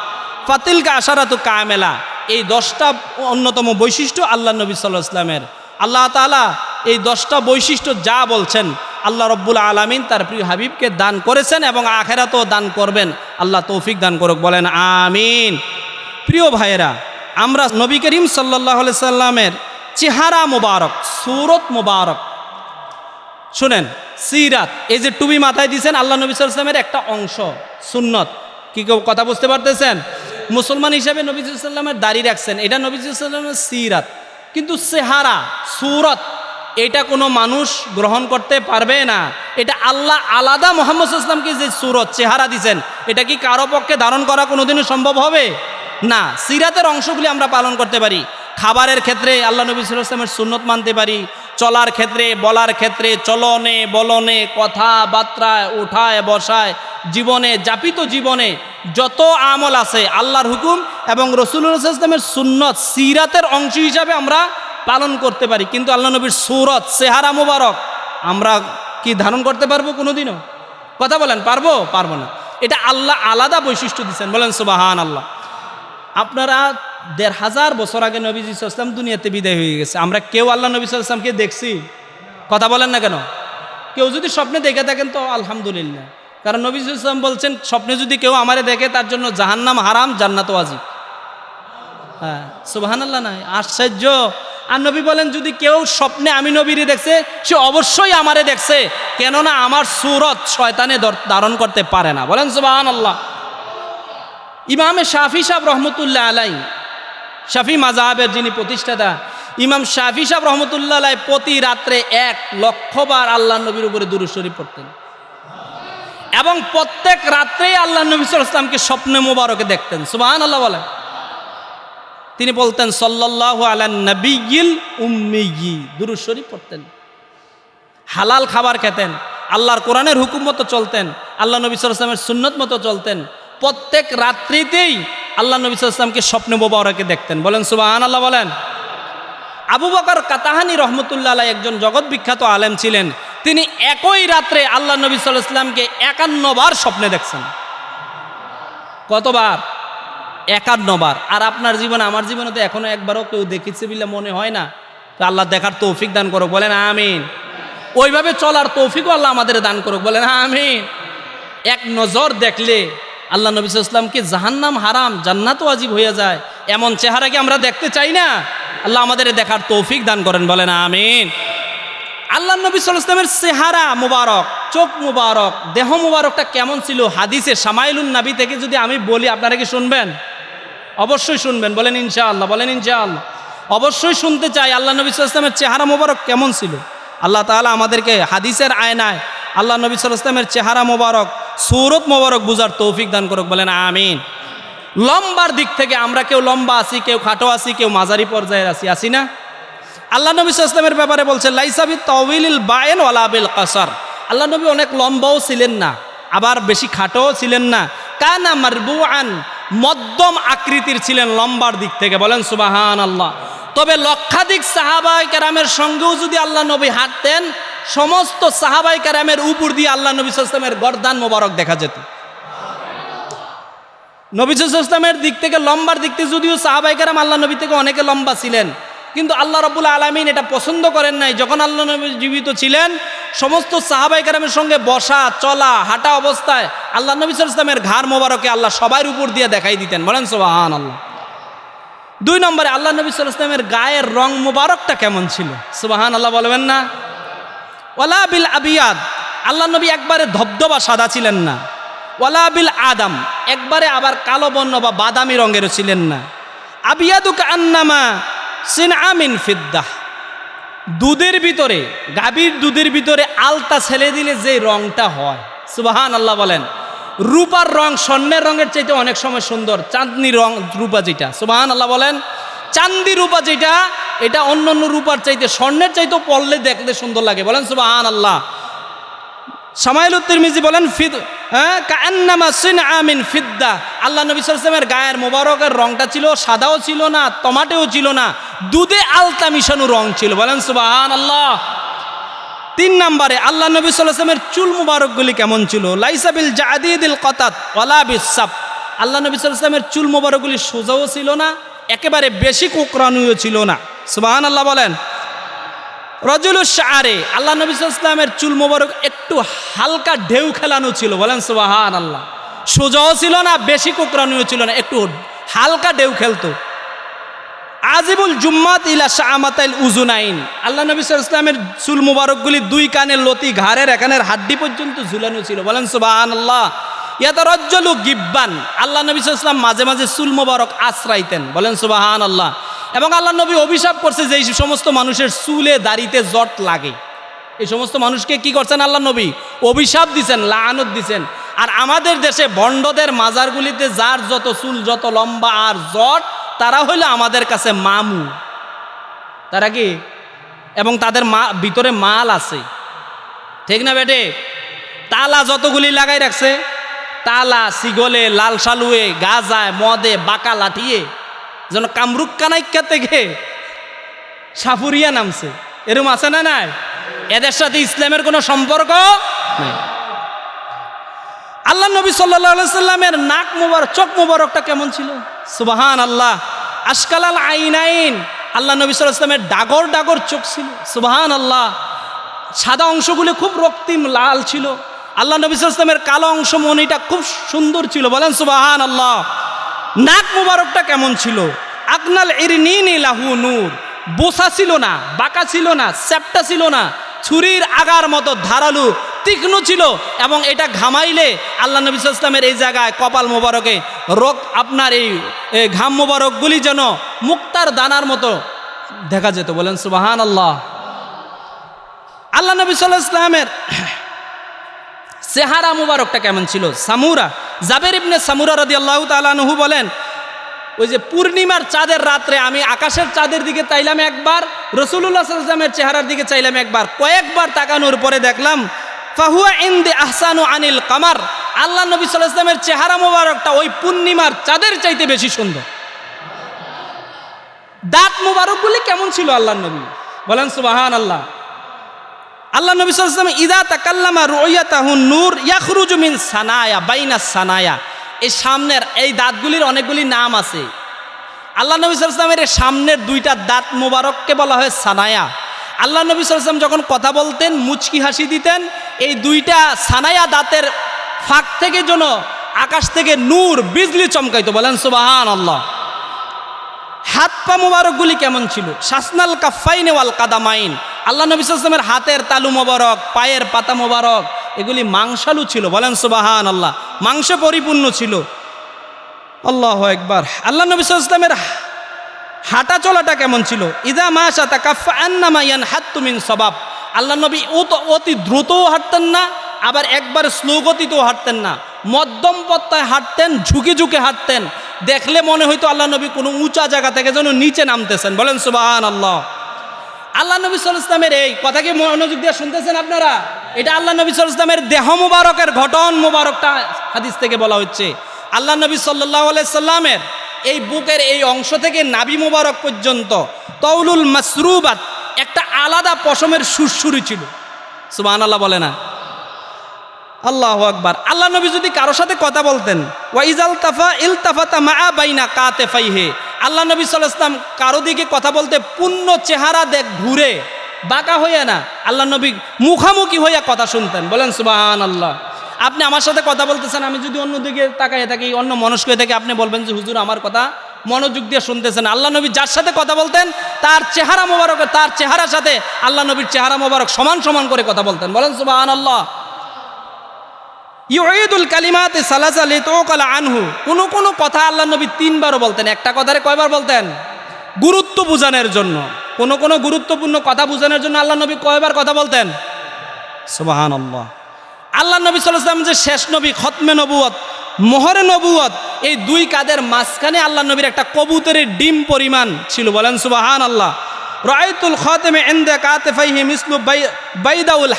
ফাতিলকা আশারাতু কামেলা, এই 10টা অন্যতম বৈশিষ্ট্য আল্লাহ নবী সাল্লাল্লাহু আলাইহি ওয়াসাল্লামের। আল্লাহ তাআলা এই 10টা বৈশিষ্ট্য যা বলছেন আল্লাহ রব্বুল আলামিন তার প্রিয় হাবিবকে দান করেছেন এবং আখিরাতেও দান করবেন। আল্লাহ তৌফিক দান করুক, বলেন আমিন। প্রিয় ভাইয়েরা, আমরা নবী করিম সাল্লাল্লাহু আলাইহি সাল্লামের চেহারা মুবারক, সূরত মুবারক শুনেন। সিরাত, এই যে টুপি মাথায় দিয়েছেন আল্লাহ নবী সাল্লাল্লাহু আলাইহি সাল্লামের একটা অংশ, সুন্নত। কি কথা বুঝতে পারতেছেন? মুসলমান হিসেবে নবী সাল্লাল্লাহু আলাইহি সাল্লামের দাড়ি রাখছেন, এটা নবী সাল্লাল্লাহু আলাইহি সাল্লামের সিরাত। কিন্তু চেহারা, সূরত, এটা কোনো মানুষ গ্রহণ করতে পারবে না। এটা আল্লাহ আলাদা মুহাম্মদ সাল্লাল্লাহু আলাইহি সাল্লামকে যে সূরত, চেহারা দিয়েছেন, এটা কি কারো পক্ষে ধারণ করা কোনোদিনও সম্ভব হবে না। সিরাতের অংশগুলি আমরা পালন করতে পারি। খাবারের ক্ষেত্রে আল্লাহ নবী সাল্লাল্লাহু আলাইহি সাল্লামের সুন্নত মানতে পারি। চলার ক্ষেত্রে, বলার ক্ষেত্রে, চলনে বলনে, কথাবার্তায়, উঠায় বসায়, জীবনে, যাপিত জীবনে যত আমল আছে আল্লাহর হুকুম এবং রাসূলুল্লাহ সাল্লাল্লাহু আলাইহি ওয়াসাল্লামের সুন্নত, সিরাতের অংশ হিসাবে আমরা পালন করতে পারি। কিন্তু আল্লাহ নবীর সূরত, চেহারা মুবারক আমরা কি ধারণ করতে পারবো কোনোদিনও? কথা বলেন, পারবো? পারবো না। এটা আল্লাহ আলাদা বৈশিষ্ট্য দিচ্ছেন, বলেন সুবহানাল্লাহ। আপনারা ১৫০০ বছর আগে নবী সাল্লাল্লাহু আলাইহি ওয়াসাল্লাম দুনিয়াতে বিদায় হয়ে গেছে। আমরা কেউ আল্লাহ নবী সাল্লাল্লাহু আলাইহি ওয়াসাল্লামকে দেখছি? কথা বলেন না কেন? কেউ যদি স্বপ্নে দেখে থাকেন তো আলহামদুলিল্লাহ, কারণ নবী সাল্লাল্লাহু আলাইহি ওয়াসাল্লাম বলছেন স্বপ্নে যদি কেউ আমারে দেখে তার জন্য জাহান্নাম হারাম, জান্নাত ওয়াজিব। হ্যাঁ, সুবহানাল্লাহ। না, আশ্চর্য। আর নবী বলেন যদি কেউ স্বপ্নে আমি নবীরে দেখছে সে অবশ্যই আমারে দেখছে, কেননা আমার সূরত শয়তানে ধারণ করতে পারে না, বলেন সুবহানাল্লাহ। ইমামে শাফি সাহেব রহমতুল্লাহ আলাই, শাফি মাযহাবের যিনি প্রতিষ্ঠাতা ইমাম শাফি সাহেব রহমতুল্লাহ আলাই প্রতি রাত্রে 1,00,000 বার আল্লাহ নবীর উপরে দুরূদ শরীফ পড়তেন এবং প্রত্যেক রাত্রেই আল্লাহ নবী সাল্লাল্লাহু আলাইহি ওয়াসাল্লামকে স্বপ্নে মুবারকে দেখতেন, সুবহানাল্লাহ বলেন। তিনি বলতেন সাল্লাল্লাহু আলান নবিয়্যিল উম্মিয়্যি, দুরূদ শরীফ পড়তেন। হালাল খাবার খেতেন, আল্লাহর কোরআনের হুকুম মতো চলতেন, আল্লাহ নবী সাল্লাল্লাহু আলাইহি ওয়াসাল্লামের সুন্নত মতো চলতেন। প্রত্যেক রাত্রিতেই আল্লাহ নবী সাল্লাল্লাহু আলাইহি ওয়াসাল্লামকে স্বপ্নে মুবারকে দেখতেন, বলেন সুবহানাল্লাহ বলেন। আবু বকর কাতাহানি রহমতুল্লাহ আলাইহি একজন জগৎ বিখ্যাত আলেম ছিলেন। তিনি একই রাত্রে আল্লাহ নবী সাল্লাল্লাহু আলাইহি ওয়াসাল্লামকে 51 বার স্বপ্নে দেখছেন। কতবার? 51 বার। আর আপনার জীবনে, আমার জীবনে তো এখনো একবারও কেউ দেখেছে বলে মনে হয় না। তো আল্লাহ দেখার তৌফিক দান করুক, বলেন আমিন। ওইভাবে চলার তৌফিকও আল্লাহ আমাদের দান করুক, বলেন আমিন। এক নজর দেখলে আল্লাহ নবী সাল্লাল্লাহু আলাইহি ওয়াসাল্লামকে জাহান্নাম হারাম, জান্নাত ওয়াজিব হয়ে যায়, এমন চেহারা কি আমরা দেখতে চাই না? আল্লাহ আমাদের দেখার তৌফিক দান করেন, বলেন আমিন। আল্লাহ নবী সাল্লাল্লাহু আলাইহি ওয়াসাল্লামের চেহারা মুবারক, চোখ মুবারক, দেহ মুবারকটা কেমন ছিল হাদিসে শামাইলুন নবী থেকে যদি আমি বলি, আপনারা কি শুনবেন? অবশ্যই শুনবেন, বলেন ইনশাআল্লাহ, বলেন ইনশাআল্লাহ। অবশ্যই শুনতে চাই আল্লাহ নবী সাল্লাল্লাহু আলাইহি ওয়াসাল্লামের চেহারা মুবারক কেমন ছিল। আল্লাহ তাআলা আমাদেরকে হাদিসের আয়নায় আল্লাহ নবী সাল্লাল্লাহু আলাইহি ওয়াসাল্লামের চেহারা মুবারক, সূরত মুবারক বুঝার তৌফিক দান করুক, বলেন আমিন। লম্বার দিক থেকে আমরা কেউ লম্বা আছি, কেউ খাটো আছি, কেউ মাঝারি পর্যায়ের আছি না? আল্লাহ নবী সাল্লাল্লাহু আলাইহি ওয়াসাল্লামের ব্যাপারে বলছেন লাইসা বিত তাওয়িলিল বায়ন ওয়ালা বিল কাসার। আল্লাহ নবী অনেক লম্বাও ছিলেন না, আবার বেশি খাটোও ছিলেন না। কানা মারবুআন, মধ্যম আকৃতির ছিলেন লম্বার দিক থেকে, বলেন সুবহানাল্লাহ। তবে লক্ষাধিক সাহাবায়ে কেরামের সঙ্গেও যদি আল্লাহ নবী হাঁটতেন, সমস্ত সাহাবায়ে কেরামের উপর দিয়ে আল্লাহ নবী সাল্লাল্লাহু আলাইহি ওয়াসাল্লামের গর্দান মোবারক দেখা যেত। নবী সাল্লাল্লাহু আলাইহি ওয়াসাল্লামের দিক থেকে, লম্বার দিক থেকে যদিও সাহাবায়ে কেরাম আল্লাহ নবী থেকে অনেকে লম্বা ছিলেন, কিন্তু আল্লাহ রাব্বুল আলামিন এটা পছন্দ করেন নাই। যখন আল্লাহ নবী জীবিত ছিলেন, সমস্ত সাহাবায়ে কেরামের সঙ্গে বসা, চলা, হাঁটা অবস্থায় আল্লাহ নবী সাল্লাল্লাহু আলাইহি ওয়াসাল্লামের ঘাড় মোবারকে আল্লাহ সবার উপর দিয়ে দেখাই দিতেন, বলেন সুবহানাল্লাহ। 2 নম্বরে আল্লাহ নবী সাল্লাল্লাহু আলাইহি ওয়াসাল্লামের গায়ের রং মোবারকটা কেমন ছিল, সুবহানাল্লাহ বলবেন না? ওয়ালা বিল আবিয়াদ, আল্লাহ নবী একবারে ধবধবা সাদা ছিলেন না। ওয়ালা বিল আদম, একবারে আবার কালো বর্ণ বা বাদামি রঙেরও ছিলেন না। আবিয়াদু কান্নামা সিনআমিন ফিদ্দাহ, দুধের ভিতরে, গাভীর দুধের ভিতরে আলতা ছেলে দিলে যে রংটা হয়, সুবহানাল্লাহ বলেন। রূপার রং স্বর্ণের রঙের চাইতে অনেক সময় সুন্দর, চাঁদনি রং রূপা যেটা, সুবহানাল্লাহ বলেন। চাঁদি রূপা যেটা, এটা অন্য অন্য রূপার চাইতে স্বর্ণের চাইতেও পরলে দেখতে সুন্দর লাগে, বলেন সুবহানাল্লাহ। সামাইলুত তিরমিজি বলেন কাআন্নামা সিনআ মিন ফিদ্দা, আল্লাহ নবী সাল্লাল্লাহু আলাইহি ওয়াসাল্লামের গায়ের মোবারকের রংটা ছিল সাদাও ছিল না, টমাটেও ছিল না, দুধে আলতা মিশানো রং ছিল, বলেন সুবহানাল্লাহ। 3 নম্বরে আল্লাহ নবী সাল্লাল্লাহু আলাইহি ওয়াসাল্লামের চুল মুবারকগুলি কেমন ছিল? লাইসা বিল জাদিদিল কাতাত ওয়ালা বিসাব, আল্লাহ নবী সাল্লাল্লাহু আলাইহি ওয়াসাল্লামের চুল মুবারকগুলি সোজাও ছিল না, একেবারে বেশি কোকড়ানোও ছিল না, সুবহানাল্লাহ বলেন। রজুলুশ শাআরে, আল্লাহ নবী সাল্লাল্লাহু আলাইহি ওয়াসাল্লামের চুল মোবারক একটু হালকা ঢেউ খেলানো ছিল, বলেন সুবহানাল্লাহ। সোজাও ছিল না, বেশি কোকড়ানোও ছিল না, একটু হালকা ঢেউ খেলতো। আজিবুল জুম্মাত ইলা শাআমাতাইল উজুনাইন, আল্লাহ নবী সাল্লাল্লাহু আলাইহি ওয়াসাল্লামের চুল মোবারকগুলি 2 কানের লতি ঘাড়ের এখানের হাড্ডি পর্যন্ত ঝুলানো ছিল, বলেন সুবহানাল্লাহ। ইয়াতারাজ্জালু গিব্বান, আল্লাহ নবী সাল্লাল্লাহু আলাইহি ওয়াসাল্লাম মাঝে মাঝে চুল মোবারক আশ্রাইতেন, বলেন সুবহানাল্লাহ। এবং আল্লাহ নবী অভিশাপ করছে যে এই সমস্ত মানুষের চুলে দাড়িতে জট লাগে, এই সমস্ত মানুষকে কি করছেন আল্লাহ নবী? অভিশাপ দিছেন, লাআনত দিছেন। আর আমাদের দেশে ভণ্ডদের মাজারগুলিতে যার যত চুল যত লম্বা আর জট, তারা হইলো আমাদের কাছে মামু, তারা কি, এবং তাদের ভিতরে মাল আছে, ঠিক না বেটে? তালা যতগুলি লাগাই রাখছে, তালা সিগলে লাল সালুয়ে গাজায় মদে বাঁকা লাঠিয়ে যেন কামরুক কানাইক্কা থেকে সাফুরিয়া নামছে, এরকম আছে না নাই? এদের সাথে ইসলামের কোনো সম্পর্ক নাই। আল্লাহ নবী সাল্লাল্লাহু আলাইহি সাল্লামের নাক মুবারক, চোখ মুবারকটা কেমন ছিল? সুবহানাল্লাহ। আশকালাল আইনাইন, আল্লাহ নবী সাল্লাল্লাহু আলাইহি সাল্লামের ডাগর ডাগর চোখ ছিল, সুবহানাল্লাহ। সাদা অংশগুলি খুব রক্তিম লাল ছিল, আল্লাহ নবী সাল্লাল্লাহু আলাইহি সাল্লামের কালো অংশ মনিটা খুব সুন্দর ছিল, বলেন সুবহানাল্লাহ। নাক মুবারকটা কেমন ছিল? আকনাল ইরনিনি লাহু নূর, বোসা ছিল না, বাঁকা ছিল না, চ্যাপ্টা ছিল না, ছুরির আগার মতো ধারালু তীক্ষ্ণ ছিল, এবং এটা ঘামাইলে আল্লাহ নবী সাল্লাল্লাহু আলাইহি সাল্লামের এই জায়গায় কপাল মোবারকে আপনার এই ঘাম মোবারকগুলি যেন মুক্তার দানার মতো দেখা যেত, বলেন সুবহানাল্লাহ। আল্লাহ নবী সাল্লাল্লাহু আলাইহি সাল্লামের চেহারা মুবারকটা কেমন ছিল? সামুরা, জাবের ইবনে সামুরা রাদিয়াল্লাহু তাআলা আনহু বলেন, ওই যে পূর্ণিমার চাঁদের রাত্রে আমি আকাশের চাঁদের দিকে চাইলাম একবার, রাসূলুল্লাহ সাল্লাল্লাহু আলাইহি ওয়াসাল্লামের চেহারার দিকে চাইলাম একবার, কয়েকবার তাকানোর পরে দেখলাম ফাহুয়া ইনদি আহসানু আনিল কামার, আল্লাহ নবী সাল্লাল্লাহু আলাইহি ওয়াসাল্লামের চেহারা মুবারকটা ওই পূর্ণিমার চাঁদের চাইতে বেশি সুন্দর। দাঁত মুবারকগুলি কেমন ছিল আল্লাহ নবী? বলেন সুবহানাল্লাহ। আল্লাহ নবী সাল্লাল্লাহু আলাইহি ওয়াসাল্লাম ইদা তাকাল্লামা রুয়াতাহুন নূর ইয়াখরুজু মিন সানায়া বাইনাস সানায়া, এই সামনের এই দাঁতগুলির অনেকগুলি নাম আছে। আল্লাহ নবী সাল্লাল্লাহু আলাইহি ওয়াসাল্লামের সামনের 2টা দাঁত মোবারককে বলা হয় সানায়া। আল্লাহ নবী সাল্লাল্লাহু আলাইহি ওয়াসাল্লাম যখন কথা বলতেন মুচকি হাসি দিতেন, এই 2টা সানায়া দাঁতের ফাঁক থেকে যেন আকাশ থেকে নূর বিজলি চমকাইতো, বলেন সুবহানাল্লাহ। হাত পা মোবারকগুলি কেমন ছিল? শাসনাল কাফাইন ওয়াল কাদামাইন, আল্লাহ নবী সাল্লাল্লাহু আলাইহি ওয়াসাল্লামের হাতের তালু মোবারক, পায়ের পাতা মোবারক এগুলি মাংসালু ছিল, বলেন সুবহানাল্লাহ, মাংস পরিপূর্ণ ছিল। আল্লাহু আকবার। আল্লাহ নবী সাল্লাল্লাহু আলাইহি ওয়াসাল্লামের হাঁটা চলাটা কেমন ছিল? ইদা মাশা তাকাফফা আন্নামা ইয়ানহাত্তু মিন সাবাব, আল্লাহ নবী অতি দ্রুতও হাঁটতেন না, আবার একবার স্লো গতিতেও হাঁটতেন না, মধ্যম পথটায় হাঁটতেন, ঝুঁকে ঝুঁকে হাঁটতেন, দেখলে মনে হইতো আল্লাহ নবী কোনো উঁচা জায়গা থেকে যেন নিচে নামতেছেন, বলেন সুবহানাল্লাহ। আল্লাহ নবী সাল্লাল্লাহু আলাইহি ওয়াসাল্লামের এই কথা কি মনোযোগ দিয়ে শুনতেছেন আপনারা? এটা আল্লাহ নবী সাল্লাল্লাহু আলাইহি ওয়াসাল্লামের দেহ মুবারকের ঘটন মুবারকটা হাদিস থেকে বলা হচ্ছে। আল্লাহ নবী সাল্লাল্লাহু আলাইহি ওয়াসাল্লামের এই বুকের এই অংশ থেকে নাভি মুবারক পর্যন্ত তৌলুল মাসরুবাত, একটা আলাদা পশমের সুরসুরি ছিল, সুবহানাল্লাহ বলে না? আল্লাহু আকবার। আল্লাহ নবী যদি কারোর সাথে কথা বলতেন, ওয়া ইজাল তাফা ইলতাফাতা মা বাইনা কাতেফাইহি, আল্লাহ নবী সাল্লাল্লাহু আলাইহি ওয়াসাল্লাম কারো দিকে কথা বলতে পূর্ণ চেহারা ঘুরে বাঁকা হইয়া না, আল্লাহ নবী মুখামুখি হইয়া কথা শুনতেন, বলেন সুবহানাল্লাহ। আপনি আমার সাথে কথা বলতেছেন, আমি যদি অন্যদিকে তাকাইয়ে থাকি, অন্য মনস্ক হয়ে থাকি, আপনি বলবেন যে হুজুর আমার কথা মনোযোগ দিয়ে শুনতেছেন। আল্লাহ নবী যার সাথে কথা বলতেন তার চেহারা মোবারক, তার চেহারার সাথে আল্লাহ নবীর চেহারা মোবারক সমান সমান করে কথা বলতেন, বলেন সুবহানাল্লাহ। ইউঈদুল কালিমাতি সালাসা লিতুকাল আনহু, কোন কথা আল্লাহ নবী 3বারও বলতেন, একটা কথারে কয়বার বলতেন? গুরুত্ব বোঝানোর জন্য। কোন গুরুত্বপূর্ণ কথা বোঝানোর জন্য আল্লাহ নবী কয়বার কথা বলতেন? সুবহানাল্লাহ। আল্লাহ নবী সাল্লাল্লাহু আলাইহি ওয়াসাল্লাম যে শেষ নবী, খতমে নবুয়ত, মোহরে নবুয়ত, এই 2 কাদের মাঝখানে আল্লাহ নবীর একটা কবুতরের ডিম পরিমাণ ছিল, বলেন সুবহানাল্লাহ। রাআইতুল খাতিমে ইনদা কাতিফাইহি মিসলু বাইদাউল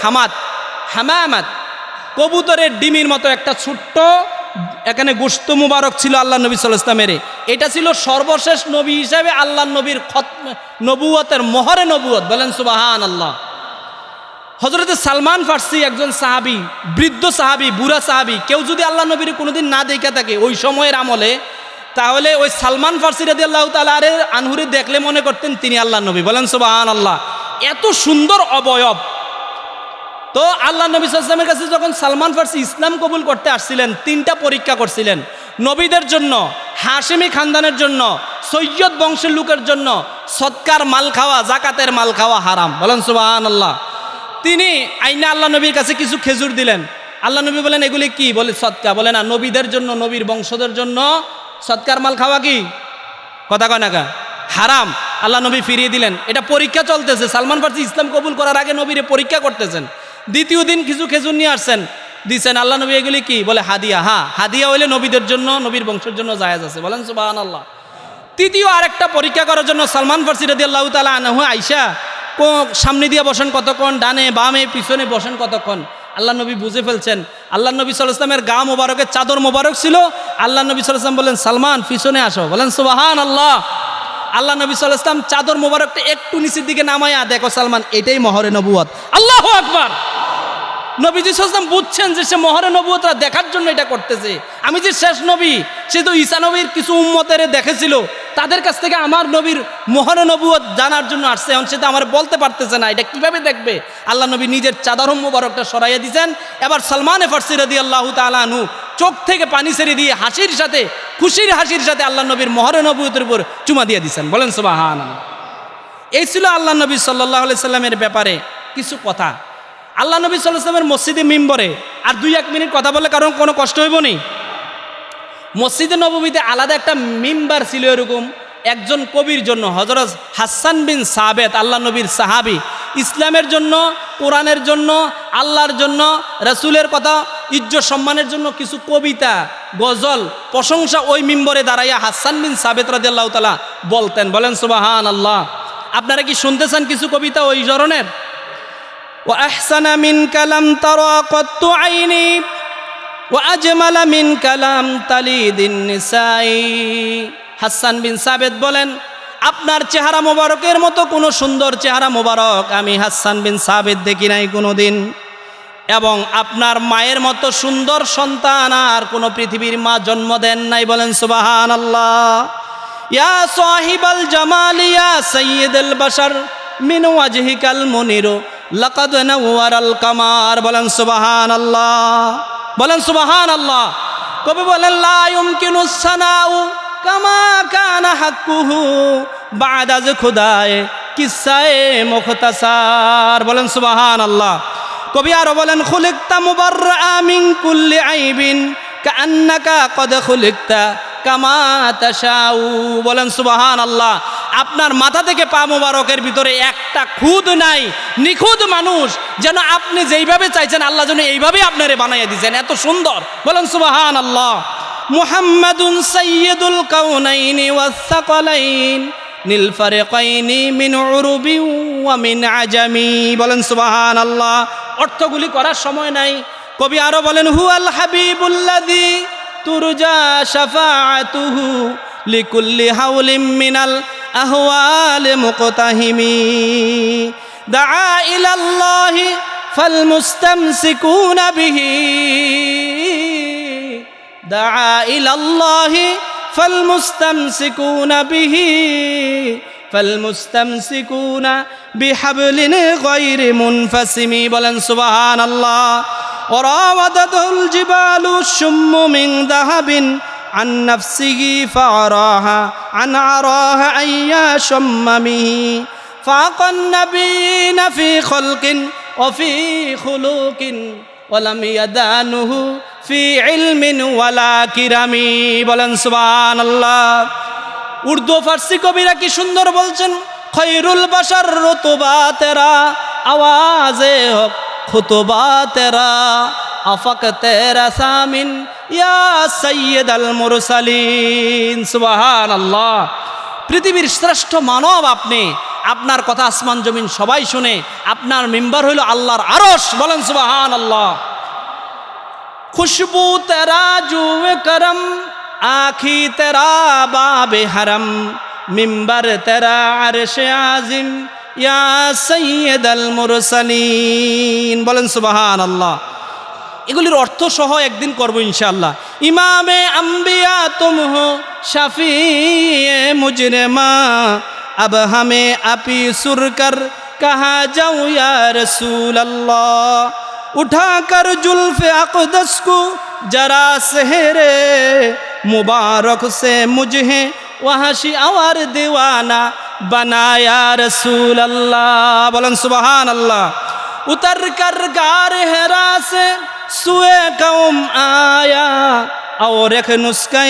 হামামাত, কবুতরের ডিমির মতো একটা ছোট্ট এখানে গোশত মুবারক ছিল আল্লাহ নবী সাল্লাল্লাহু আলাইহি ওয়াসাল্লামের। এটা ছিল সর্বশেষ নবী হিসাবে আল্লাহ নবীর নবুয়তের মোহরে নবুয়ত। বলেন সুবহানাল্লাহ। হযরতে সালমান ফার্সি একজন সাহাবী, বৃদ্ধ সাহাবী, বুড়া সাহাবী, কেউ যদি আল্লাহ নবীর কোনোদিন না দেখে থাকে ওই সময়ের আমলে, তাহলে ওই সালমান ফার্সি রাদিয়াল্লাহু তাআলা আনহুরে দেখলে মনে করতেন তিনি আল্লাহ নবী। বলেন সুবহানাল্লাহ। এত সুন্দর অবয়ব। তো আল্লাহ নবী সাল্লাল্লাহু আলাইহি ওয়াসাল্লামের কাছে যখন সালমান ফার্সি ইসলাম কবুল করতে আসছিলেন, তিনটা পরীক্ষা করছিলেন। নবীদের জন্য, হাশেমি খানদানের জন্য, সৈয়দ বংশের লোকের জন্য সদকার মাল খাওয়া, জাকাতের মাল খাওয়া হারাম। বলেন সুবহানাল্লাহ। তিনি আইনা আল্লাহ নবীর কাছে কিছু খেজুর দিলেন। আল্লাহ নবী বলেন এগুলি কি? বলে সদকা। বলে না, নবীদের জন্য, নবীর বংশদের জন্য সদকার মাল খাওয়া কি কথা কয় না কা হারাম। আল্লাহ নবী ফিরিয়ে দিলেন। এটা পরীক্ষা চলতেছে। সালমান ফার্সি ইসলাম কবুল করার আগে নবীরে পরীক্ষা করতেছেন। দ্বিতীয় দিন কিছু খেজুর নিয়ে আসছেন, দিচ্ছেন। আল্লাহ নবী এগুলি কি? বলে হাদিয়া। হ্যাঁ, হাদিয়া হইলে নবীদের জন্য, নবীর বংশের জন্য জায়েজ আছে। বলেন সুবহানাল্লাহ। তৃতীয় আরেকটা পরীক্ষা করার জন্য সালমান ফার্সি রাদিয়াল্লাহু তাআলা আনহু আয়েশা সামনে দিয়ে বসেন কতক্ষণ, ডানে বামে পিছনে বসেন কতক্ষণ। আল্লাহ নবী বুঝে ফেলছেন। আল্লাহ নবী সাল্লাল্লাহু আলাইহি ওয়াসাল্লামের গা মোবারকের চাদর মোবারক ছিল। আল্লাহ নবী সাল্লাল্লাহু আলাইহি ওয়াসাল্লাম বললেন, সালমান পিছনে আসো। বলেন সুবহানাল্লাহ। আল্লাহ নবী সাল্লাল্লাহু আলাইহি ওয়াসাল্লাম চাদর মোবারকটা একটু নিচের দিকে নামায়া, দেখো সালমান, এটাই মহরে নবুয়ত। আল্লাহু আকবার। নবীজি সাল্লাল্লাহু আলাইহি ওয়াসাল্লাম বুঝছেন যে সে মহরে নবুয়তরা দেখার জন্য এটা করতেছে। আমি যে শেষ নবী, সে তো ঈসা নবীর কিছু উম্মতের দেখেছিল, তাদের কাছ থেকে আমার নবীর মহরে নবুয়ত জানার জন্য আসছে। এখন সে তো আমার বলতে পারতেছে না, এটা কিভাবে দেখবে। আল্লাহ নবী নিজের চাদর মোবারকটা সরাইয়া দিয়েছেন। এবার সালমানে ফার্সি রাদিয়াল্লাহু তাআলা আনহু চোখ থেকে পানি ছেড়ে দিয়ে হাসির সাথে, খুশির হাসির সাথে আল্লাহ নবীর মহরে নবুয়তের উপর চুমা দিয়ে দিয়েছেন। বলেন সুবহানাল্লাহ। এই ছিল আল্লাহ নবী সাল্লাল্লাহু আলাইহি সাল্লামের ব্যাপারে কিছু কথা। আল্লাহ নবী সাল্লাল্লাহু আলাইহি ওয়াসাল্লামের মসজিদে মিম্বরে আর 2-1 মিনিট কথা বলে কারণ কোনো কষ্ট হইব নি। মসজিদে নববীতে আলাদা একটা মিম্বার ছিল এরকম একজন কবির জন্য, হযরত হাসান বিন সাবেত, আল্লাহ নবীর সাহাবী। ইসলামের জন্য, কোরআনের জন্য, আল্লাহর জন্য, রাসূলের কথা, ইজ্জত সম্মানের জন্য কিছু কবিতা, গজল, প্রশংসা ওই মিম্বরে দাঁড়াইয়া হাসান বিন সাবেত রাদিয়াল্লাহু তাআলা বলতেন। বলেন সুবহানাল্লাহ। আপনারা কি শুনতেছেন কিছু কবিতা ওই ধরনের? ওয়া আহসানা মিন কালাম তারা কত্তু আইনি ওয়া আজমালা মিন কালাম তালিদিন নিসাই। হাসান বিন সাবেত বলেন, আপনার চেহারা মোবারকের মতো কোনো সুন্দর চেহারা মোবারক আমি হাসান বিন সাবেত দেখি নাই কোনোদিন, এবং আপনার মায়ের মতো সুন্দর সন্তান আর কোনো পৃথিবীর মা জন্ম দেন নাই। বলেন সুবহানাল্লাহ। ইয়া সাহিবাল জামাল ইয়া সাইয়্যিদুল বাশার মিন ওয়াজহিকাল মুনিরু লাকাদ নাওয়ারাল কামার। বলেন সুবহানাল্লাহ। বলেন সুবহানাল্লাহ। কবি বলেন, লা ইউমকিনুস সানাউ কামা কানা হাক্কুহু বা'দা খুদায়ে কিসায়ে মুখতাসার। বলেন সুবহানাল্লাহ। কবি আরো বলেন, খুলিকতা মুবাররা মিন কুল্লি আইবিন কান্নাকা কদ খুলিকতা কামা তাশাউ। বলেন সুবহানাল্লাহ। আপনার মাথা থেকে পা মোবারকের ভিতরে একটা খুদ নাই, নিখুঁত মানুষ, যেন আপনি যেইভাবে চাইছেন আল্লাহ যেন এইভাবেই আপনারে বানাইয়া দিয়েছেন, এত সুন্দর। বলেন সুবহানাল্লাহ। মুহাম্মাদুন সাইয়্যিদুল কাউনাইনি ওয়াস সাকালাইন নীল ফারিকাইনি মিন উরুবি ওয়া মিন আজামি। বলেন সুবহানাল্লাহ। অর্থগুলি করার সময় নাই। কবি আরো বলেন, হুয়াল হাবিবুল্লাযী তুরজা শাফাআতুহু লিকুল্লি হাউলিম মিনাল আহওয়াল মুকতাহিমি দাআ ইলাল্লাহি ফাল মুস্তামসিকুনা বিহি দাআ ইলাল্লাহি ফাল মুস্তামসিকুনা বিহি ফাল মুস্তামসিকুনা বিহাবলিন গায়রি মুনফাসিমি। বলেন সুবহানাল্লাহ। ওয়ারাওয়াদাতুল জিবালু শুম্মু মিন যাহাবিন عن نفسه فأراها عن عراها أيا شممه فاق النبيين في خلق وفي خلوق ولم يدانه في علم ولا كرم। বলেন সুবহানাল্লাহ। উর্দু ফার্সি কবিরা কি সুন্দর বলছেন, খৈরুল বাশার রুতবা তেরা আওয়াজে হক খুতবা তেরা আফাক তেরা সামিন ইয়া সাইয়্যিদাল মুরসালিন। সুবহানাল্লাহ। পৃথিবীর শ্রেষ্ঠ মানব আপনি, আপনার কথা আসমান জমিন সবাই শুনে, আপনার মিম্বার হইল আল্লাহর আরশ। বলেন সুবহানাল্লাহ। খুশবু তেরা জুয়ে করম, আখি তেরা বাবে হরম, মিম্বার তেরা আরশে আজিম, ইয়া সাইয়্যিদাল মুরসালিন। বলেন সুবহানাল্লাহ। এগুলির অর্থ সহ একদিন করবো ইনশাআল্লাহ। ইমামে আম্বিয়া তুম হো, শাফিয়ে মুজরিমা, अब हमें अपी सुर कर कहा जाऊं या रसूल अल्लाह, उठा कर जुल्फ अक़दस को जरा सहरे मुबारक से मुझे वहशी और दीवाना बनाया रसूल अल्लाह। बोलन सुबहान अल्लाह। उतर कर गार हेरा से सुए कौम आया, और एक नुस्खे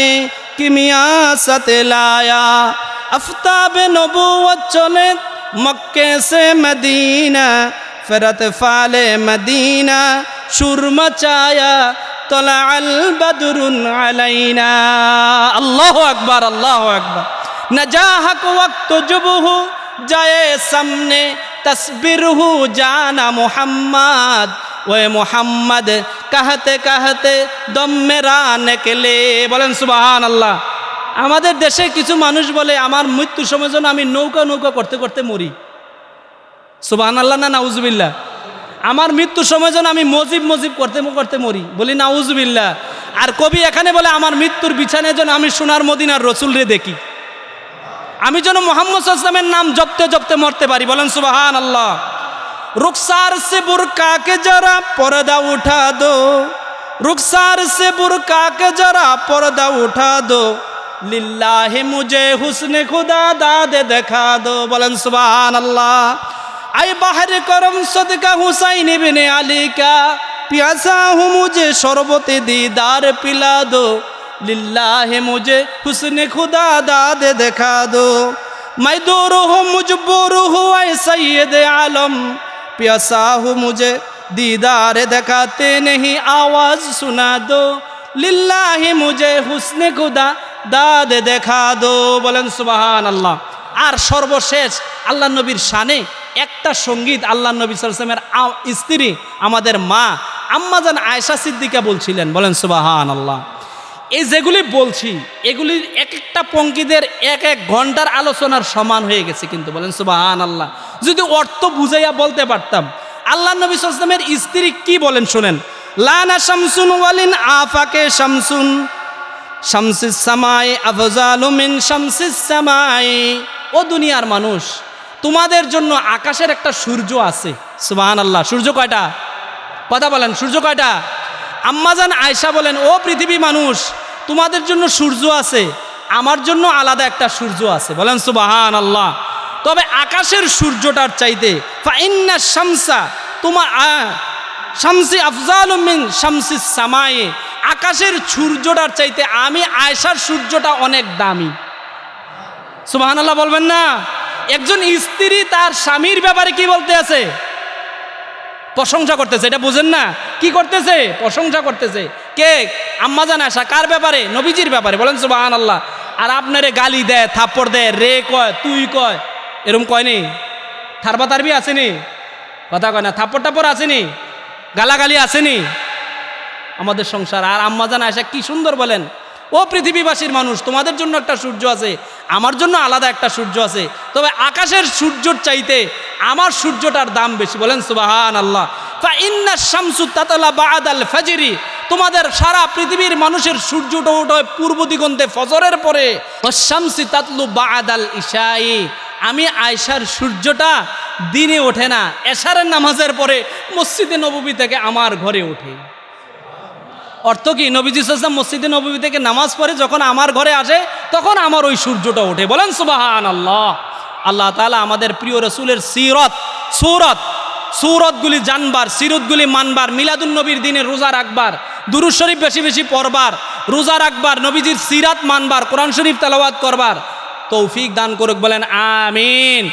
किमिया सतलाया, अफ्ताब नबूवत चले मक्के से मदीना, फिरत फाले मदीना शुर मचाया, तला अल बदरुन अलैना। अल्लाह अकबर, अल्लाह अकबर। नजाहक वक्त जुब हो जाए सामने, तस्बिर हो जाना मोहम्मद, वे मोहम्मद कहते कहते दम मेरा निकले। बोलें सुबहान अल्लाह। আমাদের দেশে কিছু মানুষ বলে আমার মৃত্যুর সময় যেন আমি নৌকা নৌকা করতে করতে মরি। সুবহানাল্লাহ না নাউজুবিল্লাহ। আমার মৃত্যুর সময় যেন আমি মজিব মজিব করতে করতে মরি, বলি নাউজুবিল্লাহ। আর কবি এখানে বলে আমার মৃত্যুর বিছানায় যেন আমি সোনার মদিনার রসুলরে দেখি, আমি যেন মুহাম্মদ সাল্লাল্লাহু আলাইহি ওয়াসাল্লামের নাম জপতে জপতে মরতে পারি। বলেন সুবহানাল্লাহ। रुखसार से बुरका के जरा पर्दा उठा दो, रुखसार से बुरका के जरा पर्दा उठा दो, लिल्लाहि मुझे हुस्न खुदा दाद दिखा दो। बोलन सुभान अल्लाह। आए बाहर करम सदका हुसैन इब्ने अली का, प्यासा हूँ मुझे शरबत दीदार पिला दो, लिल्लाहि मुझे हुस्न खुदा दाद दिखा दो। मैं दूर हूँ मुजबूर हूँ ऐ सैयद आलम, प्यासा हूँ मुझे दीदार दिखाते नहीं आवाज सुना दो, लिल्लाहि मुझे हुस्न खुदा দাদ দেখা দো। বলেন সুবহানাল্লাহ। আর সর্বশেষ আল্লাহ নবীর শানে একটা সঙ্গীত আল্লাহ নবী সাল্লাল্লাহু আলাইহি ওয়াসাল্লামের স্ত্রী আমাদের মা আম্মাজান আয়েশা সিদ্দিকা বলছিলেন। বলেন সুবহানাল্লাহ। এই যেগুলি বলছি এগুলি এক একটা পঙ্ক্তিদের এক এক ঘন্টার আলোচনার সমান হয়ে গেছে কিন্তু। বলেন সুবহানাল্লাহ। যদি অর্থ বুঝাইয়া বলতে পারতাম। আল্লাহ নবী সাল্লাল্লাহু আলাইহি ওয়াসাল্লামের স্ত্রী কি বলেন শোনেন। লানা শামসুন ওয়ালিন আফাকে শামসুন, শামসিস সামাই আফজালু মিন শামসিস সামাই। ও দুনিয়ার মানুষ, তোমাদের জন্য আকাশের একটা সূর্য আছে। সুবহানাল্লাহ। সূর্য কয়টা? কথা বলেন, সূর্য কয়টা? আম্মাজান আয়েশা বলেন, ও পৃথিবী মানুষ, তোমাদের জন্য সূর্য আছে, আমার জন্য আলাদা একটা সূর্য আছে। বলেন সুবহানাল্লাহ। তবে আকাশের সূর্যটার চাইতে ফা ইন্না শামসা তোমার শামসি আফজালু মিন শামসিস সামাই, আকাশের সূর্যটার চাইতে আমি আয়েশার সূর্যটা অনেক দামি। সুবহানাল্লাহ বলবেন না? একজন স্ত্রী তার স্বামীর ব্যাপারে কি বলতে আছে? প্রশংসা করতেছে। এটা বুঝেন না? কি করতেছে? প্রশংসা করতেছে। কে? আম্মাজান আয়েশা। কার ব্যাপারে? নবীজির ব্যাপারে। বলেন সুবহানাল্লাহ। আর আপনারে গালি দেয়, থাপ্পড় দেয়, রে কয়, তুই কয়, এরকম কয়নি? থারবা তারবি আসেনি? কথা কয় না? থাপ্পড় টাপ্পড় আসেনি? গালাগালি আসেনি আমাদের সংসার? আর আম্মাজান আয়েশা কি সুন্দর বলেন, ও পৃথিবীবাসীর মানুষ, তোমাদের জন্য একটা সূর্য আছে, আমার জন্য আলাদা একটা সূর্য আছে, তবে আকাশের সূর্যর চাইতে আমার সূর্যটার দাম বেশি। বলেন সুবহানাল্লাহ। ফা ইন্না শামসু তাতলা বাদাল ফাজরি, তোমাদের সারা পৃথিবীর মানুষের সূর্যটা ওঠে পূর্ব দিগন্তে ফজরের পরে। শামসি তাতলু বাদাল ইশাই, আমি আয়েশার সূর্যটা দিনে ওঠে না, এশারের নামাজের পরে মসজিদে নববী থেকে আমার ঘরে ওঠে। অর্থ কি? নবীজি সাল্লাল্লাহু আলাইহি ওয়াসাল্লাম মসজিদে নববী থেকে নামাজ পড়ে যখন আমার ঘরে আসে তখন আমার ওই সূর্যটা ওঠে। বলেন সুবহানাল্লাহ। আল্লাহ তাআলা আমাদের প্রিয় রাসূলের সুরতগুলি জানবার, সিরতগুলি মানবার, মিলাদুন নবীর দিনে রোজা রাখবার, দুরূদ শরীফ বেশি বেশি পড়বার, রোজা রাখবার, নবীজির সিরাত মানবার, কোরআন শরীফ তেলাওয়াত করবার তৌফিক দান করুক। বলেন আমিন।